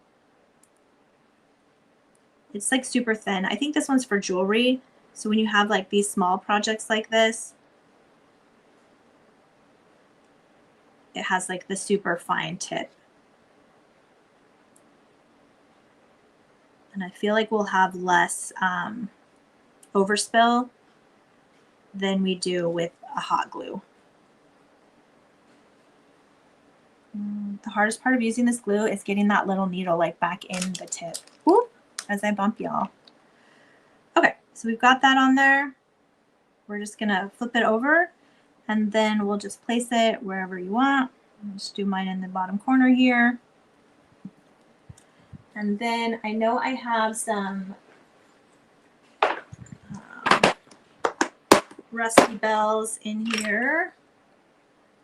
Speaker 1: It's like super thin. I think this one's for jewelry. So when you have like these small projects like this, it has like the super fine tip. And I feel like we'll have less overspill than we do with a hot glue. The hardest part of using this glue is getting that little needle like back in the tip. Whoop, as I bump y'all. Okay, so we've got that on there. We're just gonna flip it over and then we'll just place it wherever you want. I'll just do mine in the bottom corner here. And then I know I have some Rusty Bells in here.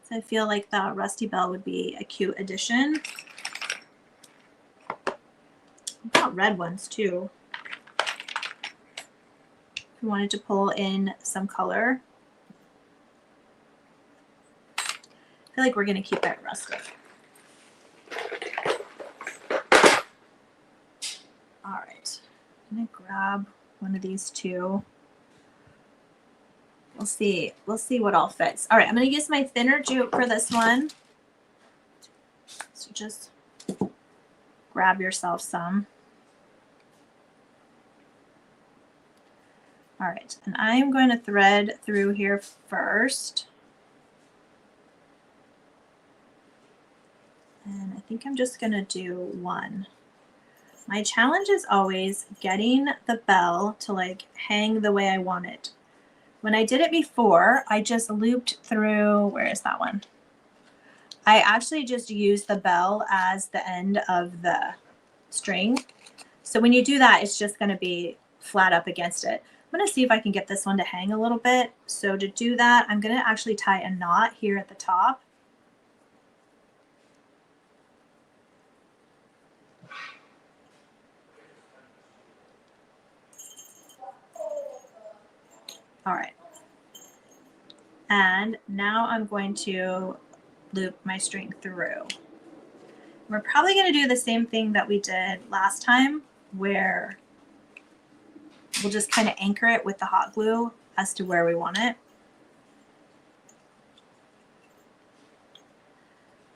Speaker 1: So I feel like that Rusty Bell would be a cute addition. I've got red ones too. If you wanted to pull in some color. I feel like we're going to keep it rustic. All right, I'm going to grab one of these two. We'll see what all fits. All right, I'm going to use my thinner jute for this one. So just grab yourself some. All right, and I'm going to thread through here first. And I think I'm just going to do one. My challenge is always getting the bell to like hang the way I want it. When I did it before, I just looped through, where is that one? I actually just used the bell as the end of the string. So when you do that, it's just going to be flat up against it. I'm going to see if I can get this one to hang a little bit. So to do that, I'm going to actually tie a knot here at the top. All right. And now I'm going to loop my string through. We're probably going to do the same thing that we did last time, where we'll just kind of anchor it with the hot glue as to where we want it.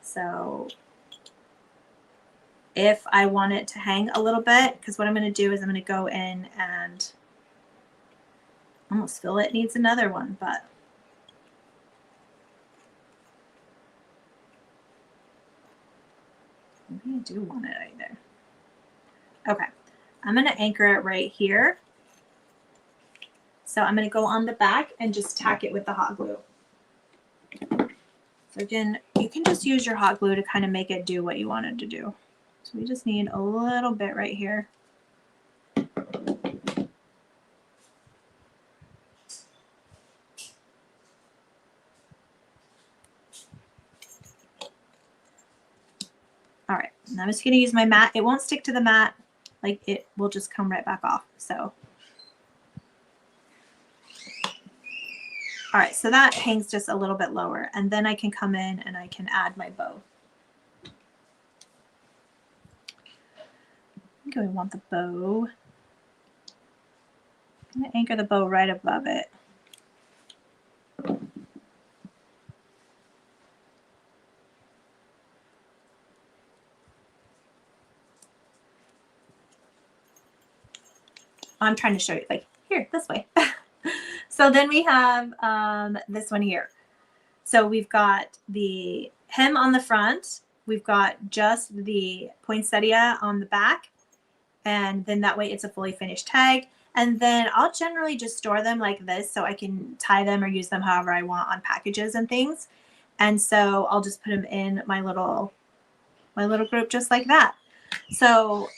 Speaker 1: So if I want it to hang a little bit, because what I'm going to do is I'm going to go in and almost feel it needs another one, but maybe I do want it right there. Okay, I'm going to anchor it right here. So I'm going to go on the back and just tack it with the hot glue. So again, you can just use your hot glue to kind of make it do what you want it to do. So we just need a little bit right here. All right, and I'm just going to use my mat. It won't stick to the mat, like it will just come right back off. So, all right, so that hangs just a little bit lower, and then I can come in and I can add my bow. I think I want the bow. I'm going to anchor the bow right above it. I'm trying to show you, like, here, this way. So then we have this one here. So we've got the hem on the front. We've got just the poinsettia on the back. And then that way it's a fully finished tag. And then I'll generally just store them like this so I can tie them or use them however I want on packages and things. And so I'll just put them in my little group just like that. So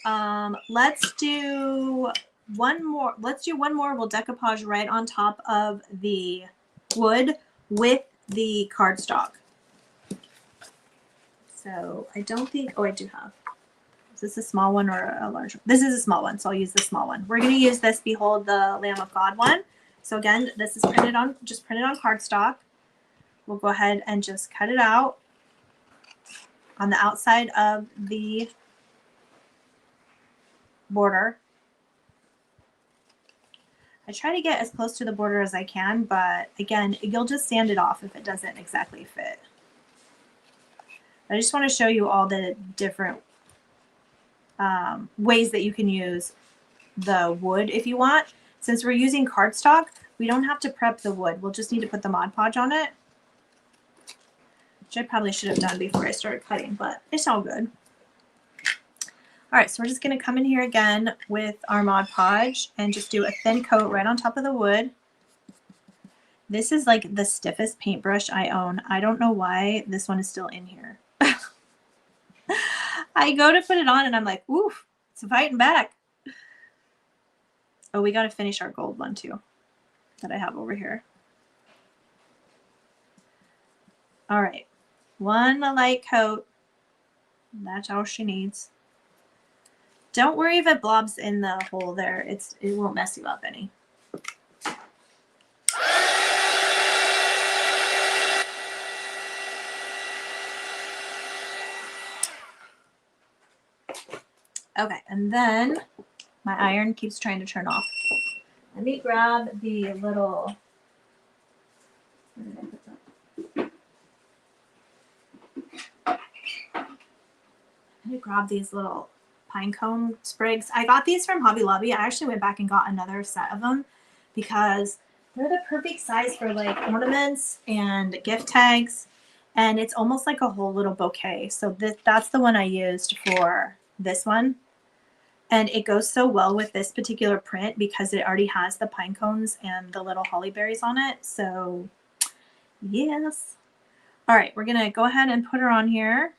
Speaker 1: let's do one more. Let's do one more. We'll decoupage right on top of the wood with the cardstock. So I don't think, oh, I do have. Is this a small one or a large one? This is a small one, so I'll use the small one. We're going to use this Behold the Lamb of God one. So again, this is printed on cardstock. We'll go ahead and just cut it out on the outside of the border. I try to get as close to the border as I can, but again, you'll just sand it off if it doesn't exactly fit. I just want to show you all the different ways that you can use the wood if you want. Since we're using cardstock, we don't have to prep the wood. We'll just need to put the Mod Podge on it, which I probably should have done before I started cutting, but it's all good. All right, so we're just going to come in here again with our Mod Podge and just do a thin coat right on top of the wood. This is like the stiffest paintbrush I own. I don't know why this one is still in here. I go to put it on and I'm like, oof, it's fighting back. Oh, we got to finish our gold one too that I have over here. All right, one light coat. That's all she needs. Don't worry if it blobs in the hole there. It won't mess you up any. Okay, and then my iron keeps trying to turn off. Let me grab the little, where did I put that? Let me grab these little pine cone sprigs. I got these from Hobby Lobby. I actually went back and got another set of them because they're the perfect size for like ornaments and gift tags. And it's almost like a whole little bouquet. So that's the one I used for this one. And it goes so well with this particular print because it already has the pine cones and the little holly berries on it. So yes. All right, we're gonna go ahead and put her on here.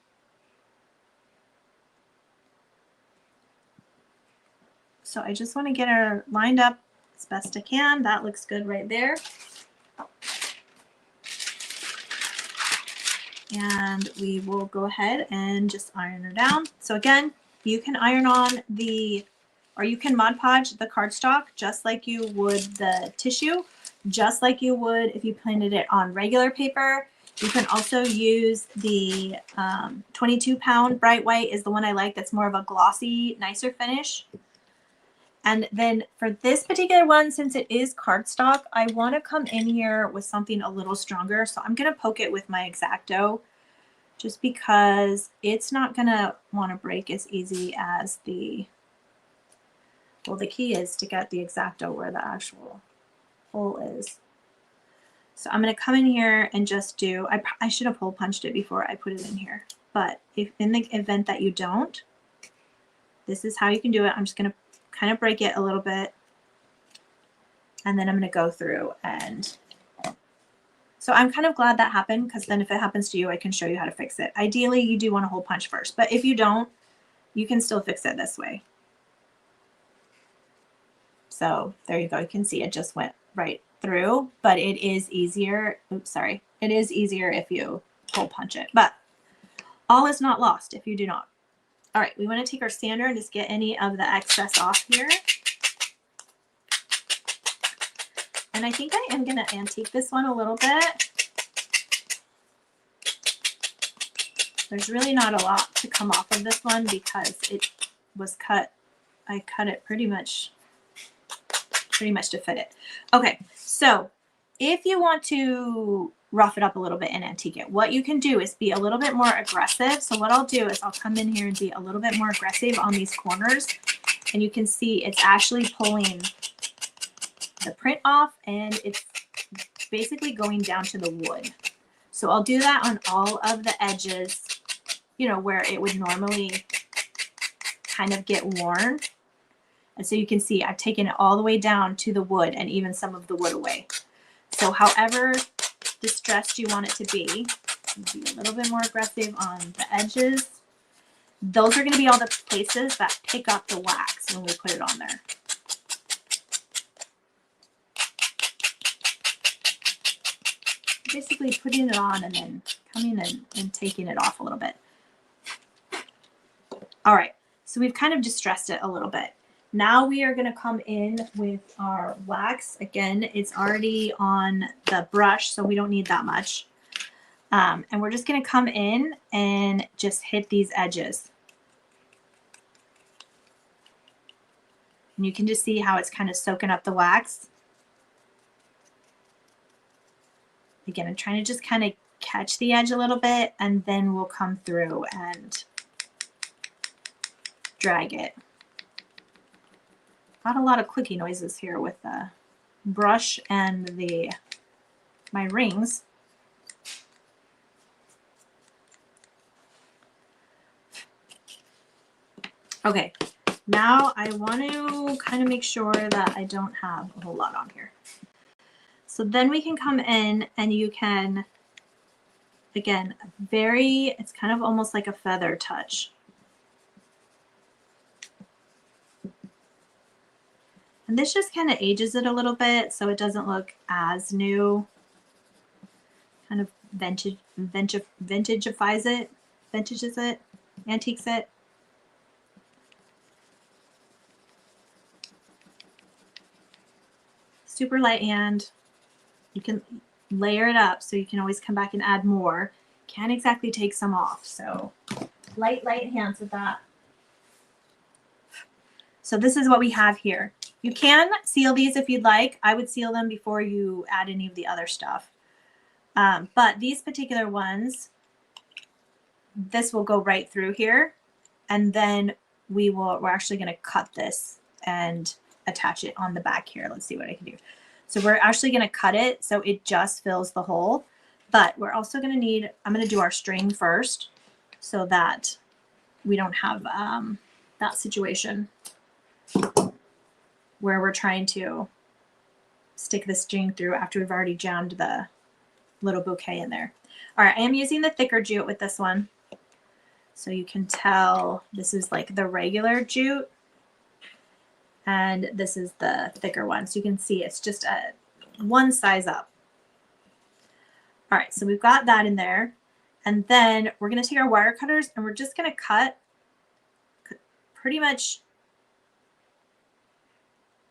Speaker 1: So I just want to get her lined up as best I can. That looks good right there. And we will go ahead and just iron her down. So again, you can iron on or you can Mod Podge the cardstock just like you would the tissue, just like you would if you printed it on regular paper. You can also use the 22-pound bright white is the one I like. That's more of a glossy, nicer finish. And then for this particular one, since it is cardstock, I want to come in here with something a little stronger. So I'm going to poke it with my X-Acto just because it's not going to want to break as easy as well, the key is to get the X-Acto where the actual hole is. So I'm going to come in here and just do, I should have hole punched it before I put it in here. But if in the event that you don't, this is how you can do it. I'm just going to kind of break it a little bit. And then I'm going to go through and, so I'm kind of glad that happened because then if it happens to you, I can show you how to fix it. Ideally, you do want to hole punch first, but if you don't, you can still fix it this way. So there you go. You can see it just went right through, but it is easier. Oops, sorry. It is easier if you hole punch it, but all is not lost if you do not. All right, we want to take our sander and just get any of the excess off here. And I think I am going to antique this one a little bit. There's really not a lot to come off of this one because it was cut. I cut it pretty much to fit it. Okay, so if you want to rough it up a little bit and antique it, what you can do is be a little bit more aggressive. So what I'll do is I'll come in here and be a little bit more aggressive on these corners, and you can see it's actually pulling the print off and it's basically going down to the wood. So I'll do that on all of the edges, you know, where it would normally kind of get worn. And so you can see I've taken it all the way down to the wood and even some of the wood away. So however distressed you want it to be a little bit more aggressive on the edges. Those are going to be all the places that pick up the wax when we put it on there. Basically putting it on and then coming in and taking it off a little bit. All right, so we've kind of distressed it a little bit. Now we are going to come in with our wax. Again, it's already on the brush, so we don't need that much. And we're just going to come in and just hit these edges. And you can just see how it's kind of soaking up the wax. Again, I'm trying to just kind of catch the edge a little bit, and then we'll come through and drag it. Got a lot of clicky noises here with the brush and my rings. Okay, now I want to kind of make sure that I don't have a whole lot on here. So then we can come in and you can, again, it's kind of almost like a feather touch. And this just kind of ages it a little bit so it doesn't look as new. Kind of vintages it, antiques it. Super light hand. You can layer it up so you can always come back and add more. Can't exactly take some off, so light hands with that. So this is what we have here. You can seal these if you'd like. I would seal them before you add any of the other stuff. But these particular ones, this will go right through here. And then we're actually going to cut this and attach it on the back here. Let's see what I can do. So we're actually going to cut it so it just fills the hole. But we're also going to need, I'm going to do our string first so that we don't have that situation where we're trying to stick the string through after we've already jammed the little bouquet in there. All right, I am using the thicker jute with this one. So you can tell this is like the regular jute. and this is the thicker one. So you can see it's just a one size up. All right, so we've got that in there. And then we're gonna take our wire cutters and we're just gonna cut pretty much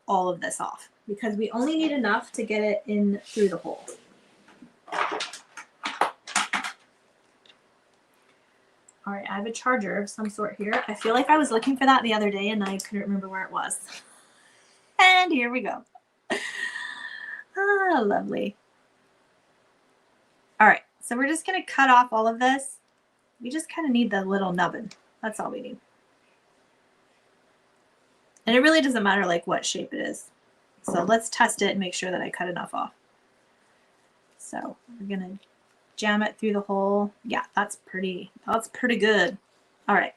Speaker 1: all of this off because we only need enough to get it in through the hole. All right, I have a charger of some sort here. I feel like I was looking for that the other day and I couldn't remember where it was. And here we go. Ah, lovely. All right, so we're just gonna cut off all of this. We just kind of need the little nubbin. That's all we need. And it really doesn't matter like what shape it is. So let's test it and make sure that I cut enough off. So we're gonna jam it through the hole. Yeah, that's pretty good. All right,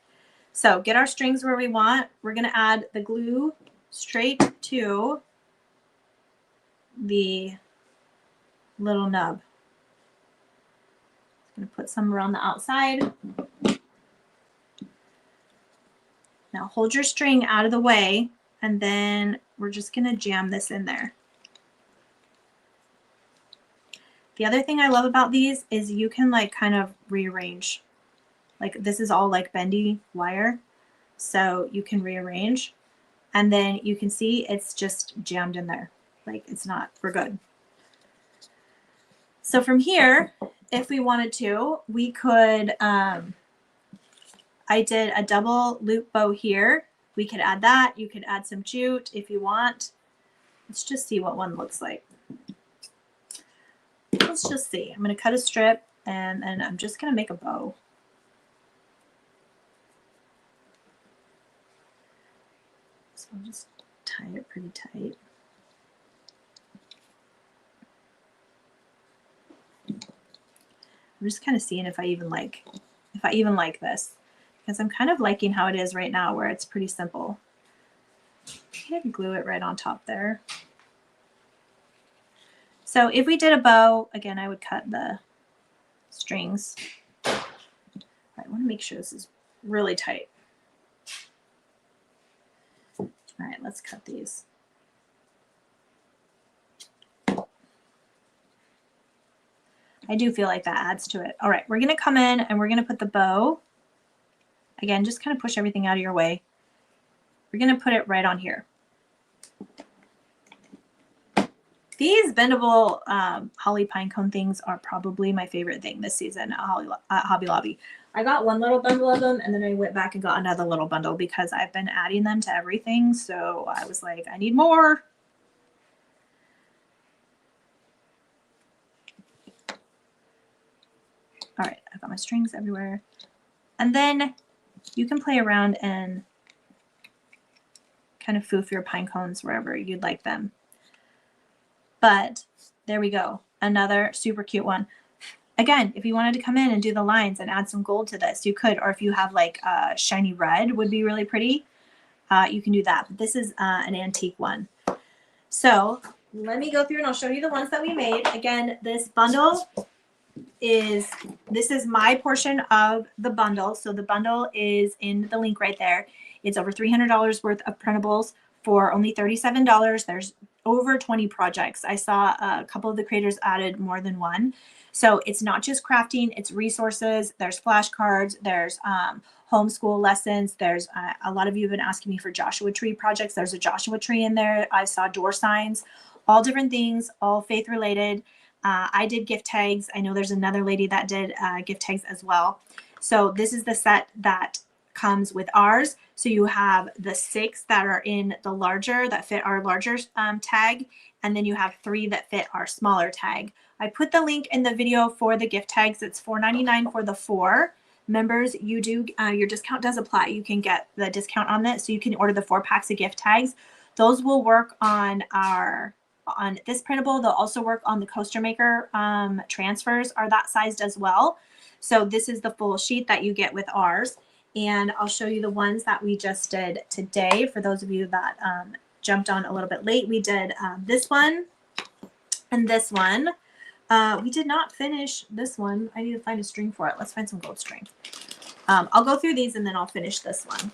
Speaker 1: so get our strings where we want. We're gonna add the glue straight to the little nub. I'm gonna put some around the outside. Now hold your string out of the way, and then we're just gonna jam this in there. The other thing I love about these is you can like kind of rearrange. Like this is all like bendy wire, so you can rearrange, and then you can see it's just jammed in there. Like it's not, we're good. So from here, if we wanted to, we could, I did a double loop bow here. We could add that. You could add some jute if you want. Let's just see what one looks like. Let's just see. I'm going to cut a strip and then I'm just going to make a bow. So I'll just tie it pretty tight. I'm just kind of seeing if I even like this, because I'm kind of liking how it is right now where it's pretty simple. I can glue it right on top there. So if we did a bow, again, I would cut the strings. I want to make sure this is really tight. All right, let's cut these. I do feel like that adds to it. All right, we're gonna come in and we're gonna put the bow. Again, just kind of push everything out of your way. We're gonna put it right on here. These bendable holly pine cone things are probably my favorite thing this season at Hobby Lobby. I got one little bundle of them and then I went back and got another little bundle because I've been adding them to everything. So I was like, I need more. All right, I've got my strings everywhere. And then you can play around and kind of foof your pine cones wherever you'd like them. But there we go. Another super cute one. Again, if you wanted to come in and do the lines and add some gold to this, you could. Or if you have like a shiny red would be really pretty, you can do that. But this is an antique one. So let me go through and I'll show you the ones that we made. Again, this bundle is my portion of the bundle. So the bundle is in the link right there. It's over $300 worth of printables for only $37. There's over 20 projects. I saw a couple of the creators added more than one. So it's not just crafting, it's resources. There's flashcards, there's homeschool lessons. There's a lot of you have been asking me for Joshua Tree projects. There's a Joshua Tree in there. I saw door signs, all different things, all faith related. I did gift tags. I know there's another lady that did gift tags as well. So this is the set that comes with ours. So you have the 6 that are in the larger, that fit our larger tag, and then you have 3 that fit our smaller tag. I put the link in the video for the gift tags. It's $4.99 for the 4. Members, you do your discount does apply. You can get the discount on that, so you can order the 4 packs of gift tags. Those will work on this printable. They'll also work on the coaster maker. Transfers are that sized as well. So this is the full sheet that you get with ours. And I'll show you the ones that we just did today. For those of you that jumped on a little bit late, we did this one and this one. We did not finish this one. I need to find a string for it. Let's find some gold string. I'll go through these and then I'll finish this one.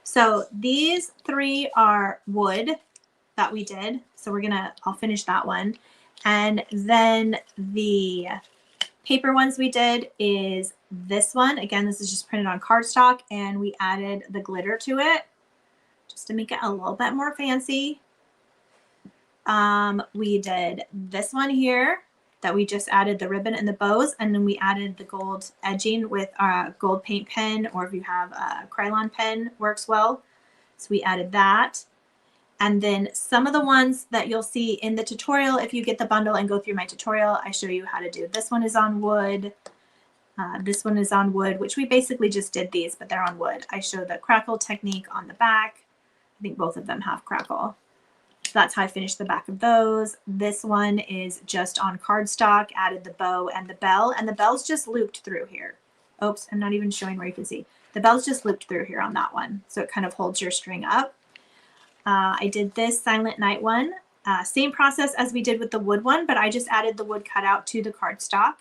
Speaker 1: So these 3 are wood that we did. So I'll finish that one. And then the paper ones we did is this one. Again, this is just printed on cardstock, and we added the glitter to it just to make it a little bit more fancy. We did this one here that we just added the ribbon and the bows, and then we added the gold edging with a gold paint pen, or if you have a Krylon pen, works well. So we added that. And then some of the ones that you'll see in the tutorial, if you get the bundle and go through my tutorial, I show you how to do. This one is on wood. This one is on wood, which we basically just did these, but they're on wood. I show the crackle technique on the back. I think both of them have crackle. So that's how I finished the back of those. This one is just on cardstock, added the bow and the bell, and the bell's just looped through here. Oops, I'm not even showing where you can see. The bell's just looped through here on that one, so it kind of holds your string up. I did this Silent Night one. Same process as we did with the wood one, but I just added the wood cutout to the cardstock.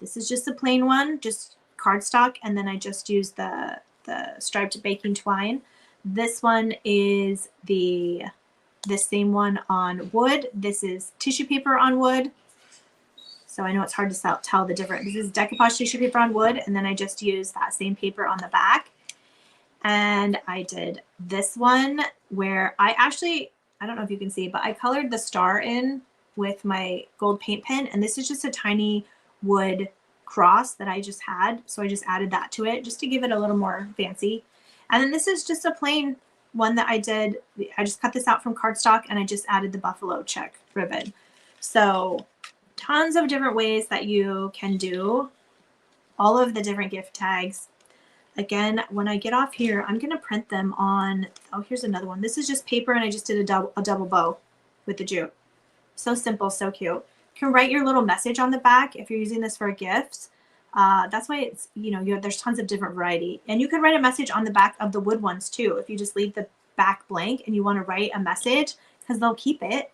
Speaker 1: This is just a plain one, just cardstock, and then I just used the striped baking twine. This one is the same one on wood. This is tissue paper on wood. So I know it's hard to tell the difference. This is decoupage tissue paper on wood, and then I just used that same paper on the back. And I did this one where I don't know if you can see, but I colored the star in with my gold paint pen. And this is just a tiny wood cross that I just had. So I just added that to it just to give it a little more fancy. And then this is just a plain one that I did. I just cut this out from cardstock, and I just added the buffalo check ribbon. So tons of different ways that you can do all of the different gift tags. Again, when I get off here, I'm going to print them on, oh, here's another one. This is just paper, and I just did a double bow with the jute. So simple, so cute. You can write your little message on the back if you're using this for gifts. That's why it's, there's tons of different variety. And you can write a message on the back of the wood ones too. If you just leave the back blank and you want to write a message, because they'll keep it.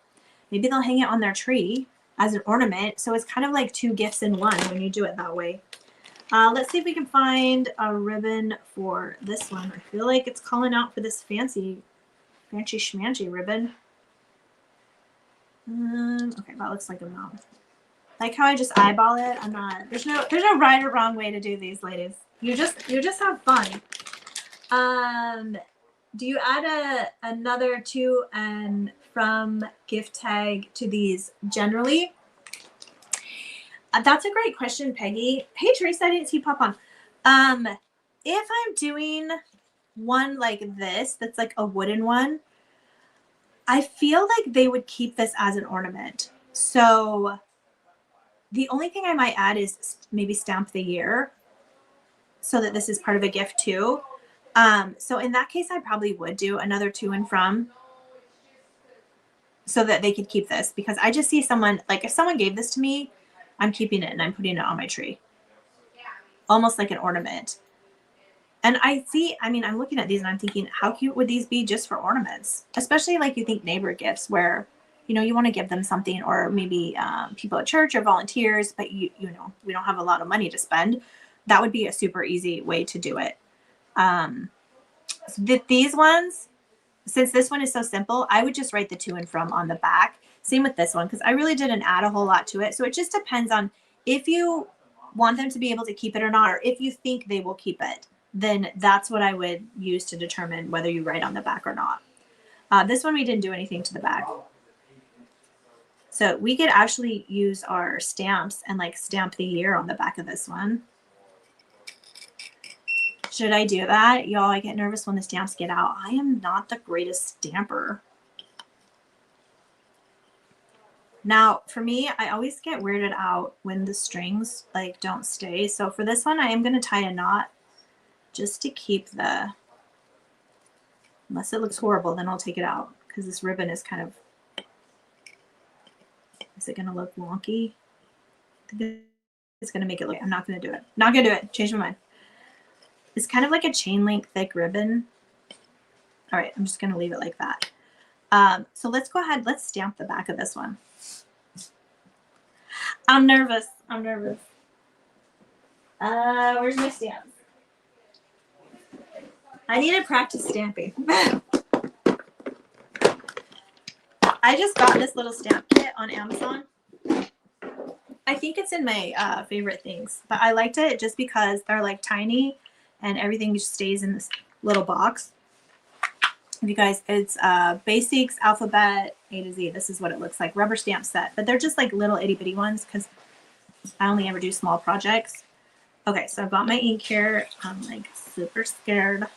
Speaker 1: Maybe they'll hang it on their tree as an ornament. So it's kind of like 2 gifts in one when you do it that way. Let's see if we can find a ribbon for this one. I feel like it's calling out for this fancy schmancy ribbon. Okay, that looks like a mouth. Like how I just eyeball it. There's no right or wrong way to do these, ladies. You just have fun. Do you add another to and from gift tag to these generally? That's a great question, Peggy. Hey, Teresa, I didn't see you pop on. If I'm doing one like this, that's like a wooden one, I feel like they would keep this as an ornament. So the only thing I might add is maybe stamp the year so that this is part of a gift too. So in that case, I probably would do another to and from so that they could keep this, because I just see someone, like if someone gave this to me, I'm keeping it and I'm putting it on my tree. Almost like an ornament. And I'm looking at these and I'm thinking, how cute would these be just for ornaments? Especially like you think neighbor gifts where, you want to give them something, or maybe people at church or volunteers, but we don't have a lot of money to spend. That would be a super easy way to do it. These ones, since this one is so simple, I would just write the to and from on the back. Same with this one, because I really didn't add a whole lot to it. So it just depends on if you want them to be able to keep it or not, or if you think they will keep it, then that's what I would use to determine whether you write on the back or not. This one, we didn't do anything to the back. So we could actually use our stamps and like stamp the year on the back of this one. Should I do that? Y'all, I get nervous when the stamps get out. I am not the greatest stamper. Now, for me, I always get weirded out when the strings like don't stay. So for this one, I am going to tie a knot just to keep unless it looks horrible, then I'll take it out, because this ribbon is kind of, is it going to look wonky? I think it's going to make it look, I'm not going to do it. Not going to do it. Change my mind. It's kind of like a chain link thick ribbon. All right, I'm just going to leave it like that. So let's go ahead. Let's stamp the back of this one. I'm nervous. Where's my stamps? I need to practice stamping. I just got this little stamp kit on Amazon. I think it's in my favorite things, but I liked it just because they're like tiny and everything just stays in this little box. If you guys, it's Basics, Alphabet, A to Z. This is what it looks like, rubber stamp set, but they're just like little itty bitty ones because I only ever do small projects. Okay, so I've got my ink here. I'm like super scared.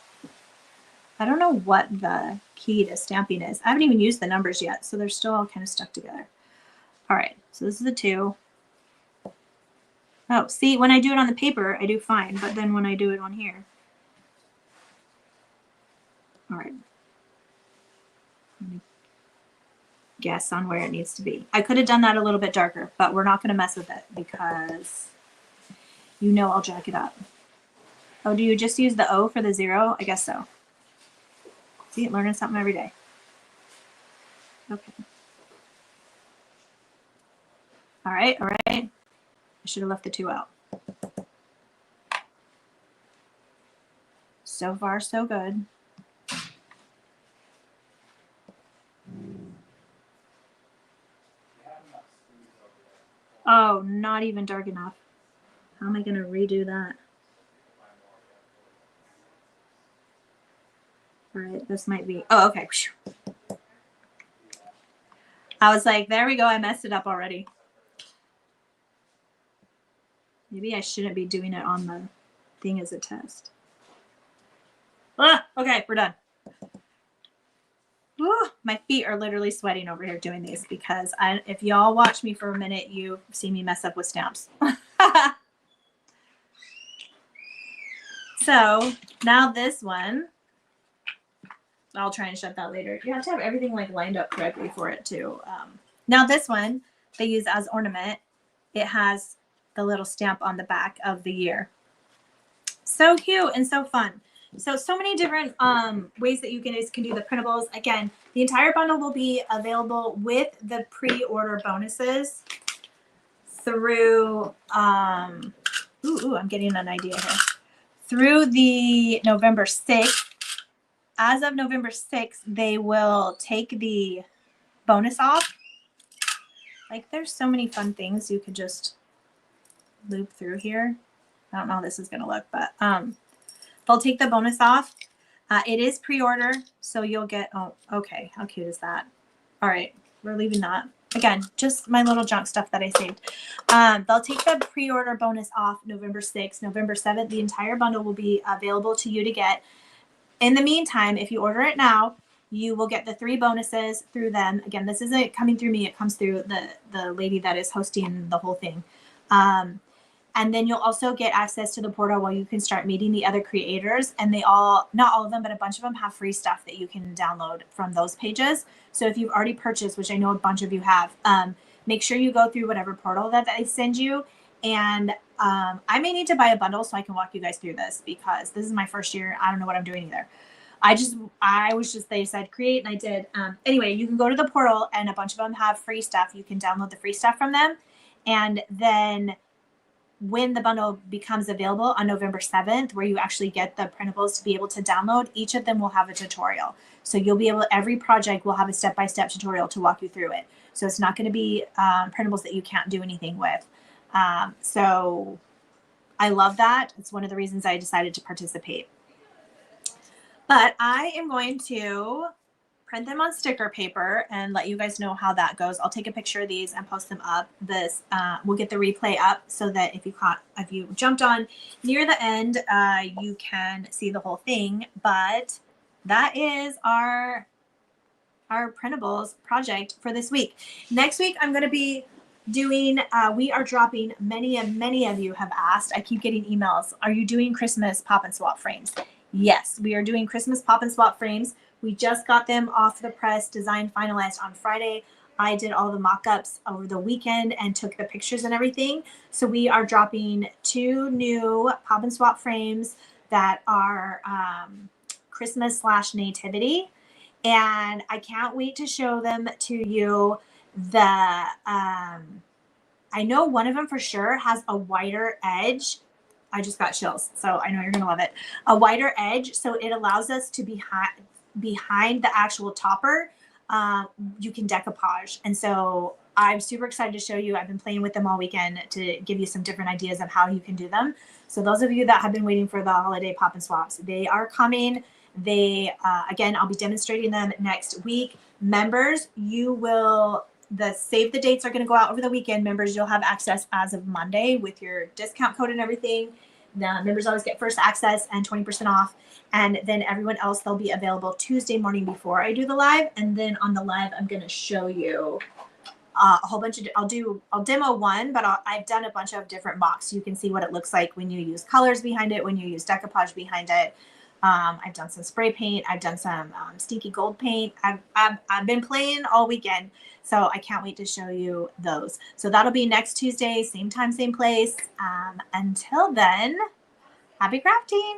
Speaker 1: I don't know what the key to stamping is. I haven't even used the numbers yet, so they're still all kind of stuck together. All right, so this is the 2. Oh, see, when I do it on the paper, I do fine, but then when I do it on here. All right. Guess on where it needs to be. I could have done that a little bit darker, but we're not going to mess with it because you know I'll jack it up. Oh, do you just use the O for the 0? I guess so. See, learning something every day. Okay. All right, all right. I should have left the 2 out. So far, so good. Oh, not even dark enough. How am I going to redo that? All right, this might be. Oh, okay. I was like, there we go. I messed it up already. Maybe I shouldn't be doing it on the thing as a test. Ah, okay, we're done. Ooh, my feet are literally sweating over here doing these because if y'all watch me for a minute, you've seen me mess up with stamps. So now this one, I'll try and shut that later. You have to have everything like lined up correctly for it too. Now this one they use as ornament. It has the little stamp on the back of the year. So cute and so fun. So many different ways that you guys can do the printables. Again, the entire bundle will be available with the pre-order bonuses through, I'm getting an idea here. Through the November 6th. As of November 6th, they will take the bonus off. Like, there's so many fun things you could just loop through here. I don't know how this is going to look, but they'll take the bonus off. It is pre-order, so you'll get, oh, okay. How cute is that? All right, we're leaving that. Again, just my little junk stuff that I saved. They'll take the pre-order bonus off November 6th. November 7th, the entire bundle will be available to you to get. In the meantime, if you order it now, you will get the 3 bonuses through them. Again, this isn't coming through me. It comes through the lady that is hosting the whole thing. And then you'll also get access to the portal where you can start meeting the other creators. And they all, not all of them, but a bunch of them have free stuff that you can download from those pages. So if you've already purchased, which I know a bunch of you have, make sure you go through whatever portal that they send you. And I may need to buy a bundle so I can walk you guys through this because this is my first year. I don't know what I'm doing either. They said create and I did. Anyway, you can go to the portal and a bunch of them have free stuff. You can download the free stuff from them. And then when the bundle becomes available on November 7th, where you actually get the printables to be able to download, each of them will have a tutorial. So you'll be able, every project will have a step-by-step tutorial to walk you through it. So it's not going to be printables that you can't do anything with. So I love that. It's one of the reasons I decided to participate. But I am going to print them on sticker paper and let you guys know how that goes. I'll take a picture of these and post them up. This we'll get the replay up so that if you jumped on near the end, you can see the whole thing. But that is our printables project for this week. Next week, I'm going to be doing, we are dropping, many of you have asked, I keep getting emails, are you doing Christmas pop and swap frames? Yes, we are doing Christmas pop and swap frames. We just got them off the press, designed, finalized on Friday. I did all the mock-ups over the weekend and took the pictures and everything. So we are dropping 2 new pop and swap frames that are Christmas/nativity. And I can't wait to show them to you. I know one of them for sure has a wider edge. I just got chills, so I know you're gonna love it. A wider edge, so it allows us to behind the actual topper, you can decoupage. And so I'm super excited to show you. I've been playing with them all weekend to give you some different ideas of how you can do them. So those of you that have been waiting for the holiday pop and swaps, they are coming. They, again, I'll be demonstrating them next week. Members, the save the dates are going to go out over the weekend. Members, you'll have access as of Monday with your discount code and everything. The members always get first access and 20% off. And then everyone else, they'll be available Tuesday morning before I do the live. And then on the live, I'm going to show you a whole bunch of, I'll demo one, but I've done a bunch of different mocks. You can see what it looks like when you use colors behind it, when you use decoupage behind it. I've done some spray paint. I've done some stinky gold paint. I've been playing all weekend. So I can't wait to show you those. So that'll be next Tuesday, same time, same place. Until then, happy crafting.